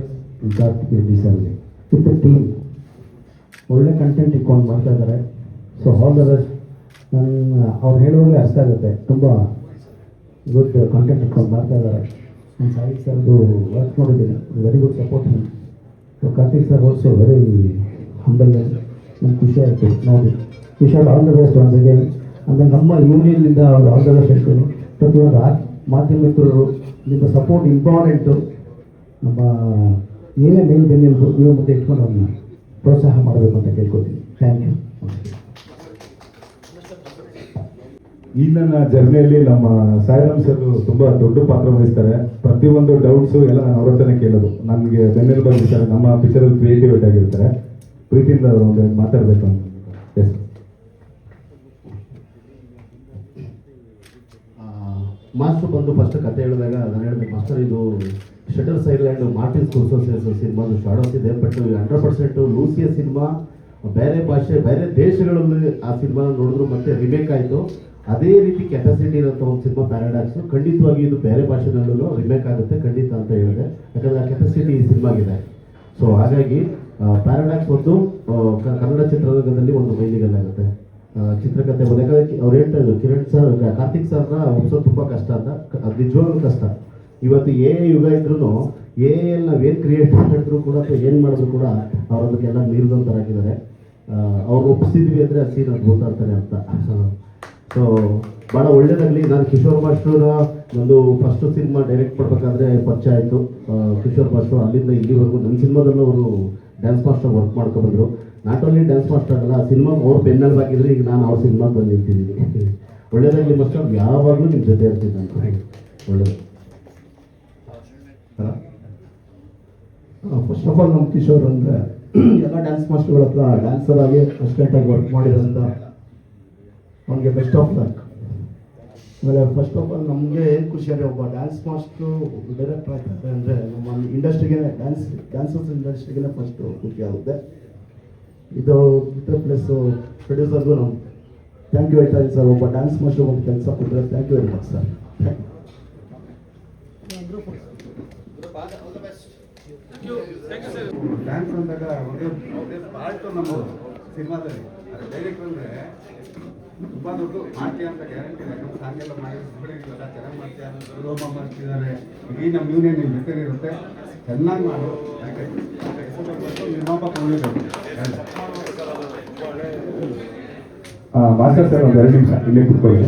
Karthik ಡಿಸರ್ಲಿ ವಿತ್ ಟೀಮ್ ಒಳ್ಳೆ ಕಂಟೆಂಟ್ ಇಟ್ಕೊಂಡು ಮಾಡ್ತಾ ಇದ್ದಾರೆ. So all the best. ಅವ್ರು ಹೇಳುವಾಗಲೇ ಅರ್ಥ ಆಗುತ್ತೆ, ತುಂಬ ಗುಡ್ ಕಂಟೆಂಟ್ ಇಟ್ಕೊಂಡು ಮಾಡ್ತಾ ಇದ್ದಾರೆ. ನಾನು ಸಾಹಿತ್ ಸರ್ದು ವರ್ಕ್ ನೋಡಿದ್ದೀನಿ, very good support. So Karthik sir also very humble. ನಮ್ಗೆ ಖುಷಿ ಆಯಿತು ನೋಡಿ. Kishore all the best once again. ಆಮೇಲೆ ನಮ್ಮ ಯೂನಿಯನ್ನಿಂದ ಅವರು ಆಲ್ ದ ಬೆಸ್ಟ್ ಹೇಳ್ತೀನಿ. ಪ್ರತಿಯೊಂದು ಮಾಧ್ಯಮ ಮಿತ್ರರು, ನಿಮ್ಮ ಸಪೋರ್ಟ್ ಇಂಪಾರ್ಟೆಂಟು. ನಮ್ಮ ಏನೇ ಮೇಲ್ ಬೆನ್ನಿಲ್ದು ನೀವು ಮುಂದೆ ಇಟ್ಕೊಂಡು ಅವ್ರನ್ನ ಪ್ರೋತ್ಸಾಹ ಮಾಡಬೇಕು ಅಂತ ಕೇಳ್ಕೊತೀನಿ. Thank you. ಈ ನನ್ನ ಜರ್ನಿಯಲ್ಲಿ ನಮ್ಮ ಸಾಯಿರಾಮ್ ಸರ್ ತುಂಬ ದೊಡ್ಡ ಪಾತ್ರ ವಹಿಸ್ತಾರೆ. ಪ್ರತಿಯೊಂದು ಡೌಟ್ಸು ಎಲ್ಲ ನಾನು ಅವ್ರ ಹತ್ರನೇ ಕೇಳೋದು. ನನಗೆ ಬೆನ್ನೆಲುಬಾಗಿರ್ತಾರೆ. ನಮ್ಮ ಪಿಕ್ಚರಲ್ಲಿ ಕ್ರಿಯೇಟಿವಿಟಿ ಆಗಿರ್ತಾರೆ. ಪ್ರೀತಿಯಿಂದ ಅವರು ಒಂದು ಮಾತಾಡಬೇಕು ಅಂತ. ಎಸ್. ಮಾಸ್ಟರ್ ಬಂದು ಫಸ್ಟ್ ಕತೆ ಹೇಳಿದಾಗ ನಾನು ಹೇಳಿದೆ, ಮಾಸ್ಟರ್ ಇದು ಶಟರ್ಸ್ ಐಲ್ಯಾಂಡ್ ಮಾರ್ಟಿನ್ ಸ್ಕೋರ್ಸೆಸ್ ಸಿನಿಮಾದು ಶಾಡೋಸ್ ಇದೆ, ಬಟ್ 100% ಲೂಸಿಯ ಸಿನಿಮಾ ಬೇರೆ ಭಾಷೆ ಬೇರೆ ದೇಶಗಳಲ್ಲಿ ಆ ಸಿನಿಮಾ ನೋಡಿದ್ರು ಮತ್ತೆ ರಿಮೇಕ್ ಆಯಿತು. ಅದೇ ರೀತಿ ಕೆಪಾಸಿಟಿ ಇರೋಂಥ ಒಂದು ಸಿನಿಮಾ ಪ್ಯಾರಾಡಾಕ್ಸು. ಖಂಡಿತವಾಗಿ ಇದು ಬೇರೆ ಭಾಷೆನಲ್ಲೂ ರಿಮೇಕ್ ಆಗುತ್ತೆ ಖಂಡಿತ ಅಂತ ಹೇಳಿದೆ. ಯಾಕಂದರೆ ಆ ಕೆಪಾಸಿಟಿ ಈ ಸಿನಿಮಾಗಿದೆ. ಸೊ ಹಾಗಾಗಿ ಪ್ಯಾರಾಡಾಕ್ಸ್ ಒಂದು ಕನ್ನಡ ಚಿತ್ರರಂಗದಲ್ಲಿ ಒಂದು ಮೈಲಿಗಲ್ಲಾಗುತ್ತೆ. ಚಿತ್ರಕಥೆ ಯಾಕಂದರೆ ಅವ್ರು ಹೇಳ್ತಾ ಇದ್ರು, ಕಿರಣ್ ಸರ್, ಕಾರ್ತಿಕ್ ಸರ್ನ ಒಪ್ಸೋದು ತುಂಬ ಕಷ್ಟ ಅಂತ. ಅದು ನಿಜವಾಗ್ಲೂ ಕಷ್ಟ. ಇವತ್ತು ಯುಗ ಇದ್ರೂ ನಾವೇನು ಕ್ರಿಯೇಟ್ ಮಾಡಿದ್ರು ಕೂಡ ಅಥವಾ ಏನು ಮಾಡಿದ್ರು ಕೂಡ ಅವ್ರು ಅದಕ್ಕೆಲ್ಲ ಮೀರಿದಂಥರಾಗಿದ್ದಾರೆ. ಅವ್ರು ಒಪ್ಪಿಸಿದ್ವಿ ಅಂದರೆ ಆ ಸೀನ್ ಅದ್ಭುತ ಅಂತಾನೆ ಅರ್ಥ. ಸೊ ಭಾಳ ಒಳ್ಳೇದಾಗಲಿ. ನಾನು ಕಿಶೋರ್ ಮಾಸ್ಟರ್ನ ಒಂದು ಫಸ್ಟ್ ಸಿನಿಮಾ ಡೈರೆಕ್ಟ್ ಮಾಡಬೇಕಾದ್ರೆ ಪರಿಚಯ ಆಯಿತು ಕಿಶೋರ್ ಮಾಸ್ಟರ್. ಅಲ್ಲಿಂದ ಇಲ್ಲಿವರೆಗೂ ನನ್ನ ಸಿನಿಮಾದಲ್ಲೂ ಅವರು ಡ್ಯಾನ್ಸ್ ಮಾಸ್ಟರ್ ವರ್ಕ್ ಮಾಡ್ಕೊಬಂದರು. ನಾಟ್ ಓನ್ಲಿ ಡ್ಯಾನ್ಸ್ ಮಾಸ್ಟರ್ ಆಗಲ್ಲ, ಆ ಸಿನಿಮಾ ಅವ್ರು ಬೆನ್ನಲ್ಲಿ ಹಾಕಿದ್ರೆ ಈಗ ನಾನು ಅವ್ರ ಸಿನಿಮಾಗೆ ಬಂದು ನಿಂತಿದ್ದೀನಿ. ಒಳ್ಳೇದಾಗಲಿ ಮಾಸ್ಟರ್, ಯಾವಾಗಲೂ ನಿಮ್ಮ ಜೊತೆ ಇರ್ತೀನಿ ಅಂತ. ಒಳ್ಳೇದು. ಫಸ್ಟ್ ಆಫ್ ಆಲ್ ನಮ್ಮ ಕಿಶೋರ್ ಅಂದರೆ ಎಲ್ಲ ಡ್ಯಾನ್ಸ್ ಮಾಸ್ಟರ್ಗಳ ಹತ್ರ ಡ್ಯಾನ್ಸರ್ ಆಗಿ ಅಸಿಸ್ಟೆಂಟಾಗಿ ವರ್ಕ್ ಮಾಡಿರೋದ್ರಿಂದ ಅವ್ನಿಗೆ ಬೆಸ್ಟ್ ಆಫ್ ಲಕ್. ಆಮೇಲೆ ಫಸ್ಟ್ ಆಫ್ ಆಲ್ ನಮಗೆ ಏನು ಖುಷಿ ಅಂದರೆ ಒಬ್ಬ ಡ್ಯಾನ್ಸ್ ಮಾಸ್ಟ್ರು ಡೈರೆಕ್ಟರ್ ಆಗ್ತಾರೆ ಅಂದರೆ ನಮ್ಮ ಇಂಡಸ್ಟ್ರಿಗೆ ಡ್ಯಾನ್ಸರ್ಸ್ ಇಂಡಸ್ಟ್ರಿಗೆ ಫಸ್ಟು ಖುಷಿ ಆಗುತ್ತೆ. ಇದು ಪ್ಲಸ್ಸು ಪ್ರೊಡ್ಯೂಸರ್ಗೂ ನಾವು ಥ್ಯಾಂಕ್ ಯು ಹೇಳ್ತಾ ಇದ್ದೀನಿ ಸರ್. ಒಬ್ಬ ಡ್ಯಾನ್ಸ್ ಮಾಸ್ಟರ್ ಒಂದು ಕೆಲಸ ಕೊಟ್ಟರೆ thank you very much sir. Dance ಅಂದಾಗ ಒಂದೇ ಪಾರ್ಟು ನಮ್ಮ ಸಿನಿಮಾದಲ್ಲಿ ಅದು ಡೈರೆಕ್ಟ್ ಅಂದರೆ ತುಂಬ ದೊಡ್ಡ ಮಾಡ್ತೀಯ ಅಂತ ಗ್ಯಾರಂಟಿ ಇದೆ. ನಮ್ಮ ಸಾಂಗ್ ಎಲ್ಲ ಮಾಡಿ ಬಿಡಿಲ್ಲ ಚೆನ್ನಾಗಿ ಮಾಡ್ತೀಯ ರೋಮ ಮಾಡ್ತಿದ್ದಾರೆ. ಇಡೀ ನಮ್ಮ ಯೂನಿಯನ್ ನಿಮ್ಮ ಜೊತೆ ಇರುತ್ತೆ, ಚೆನ್ನಾಗಿ ಮಾಡು. ಯಾಕೆ ನಿರ್ಮಾಪಕ ಉಳಿಬೇಕು. ಮಾಸ್ಟರ್ ಸರ್ ಒಂದು 2 ನಿಮಿಷ ಇಲ್ಲೇ ಕೂತ್ಕೊಳ್ಳಿ.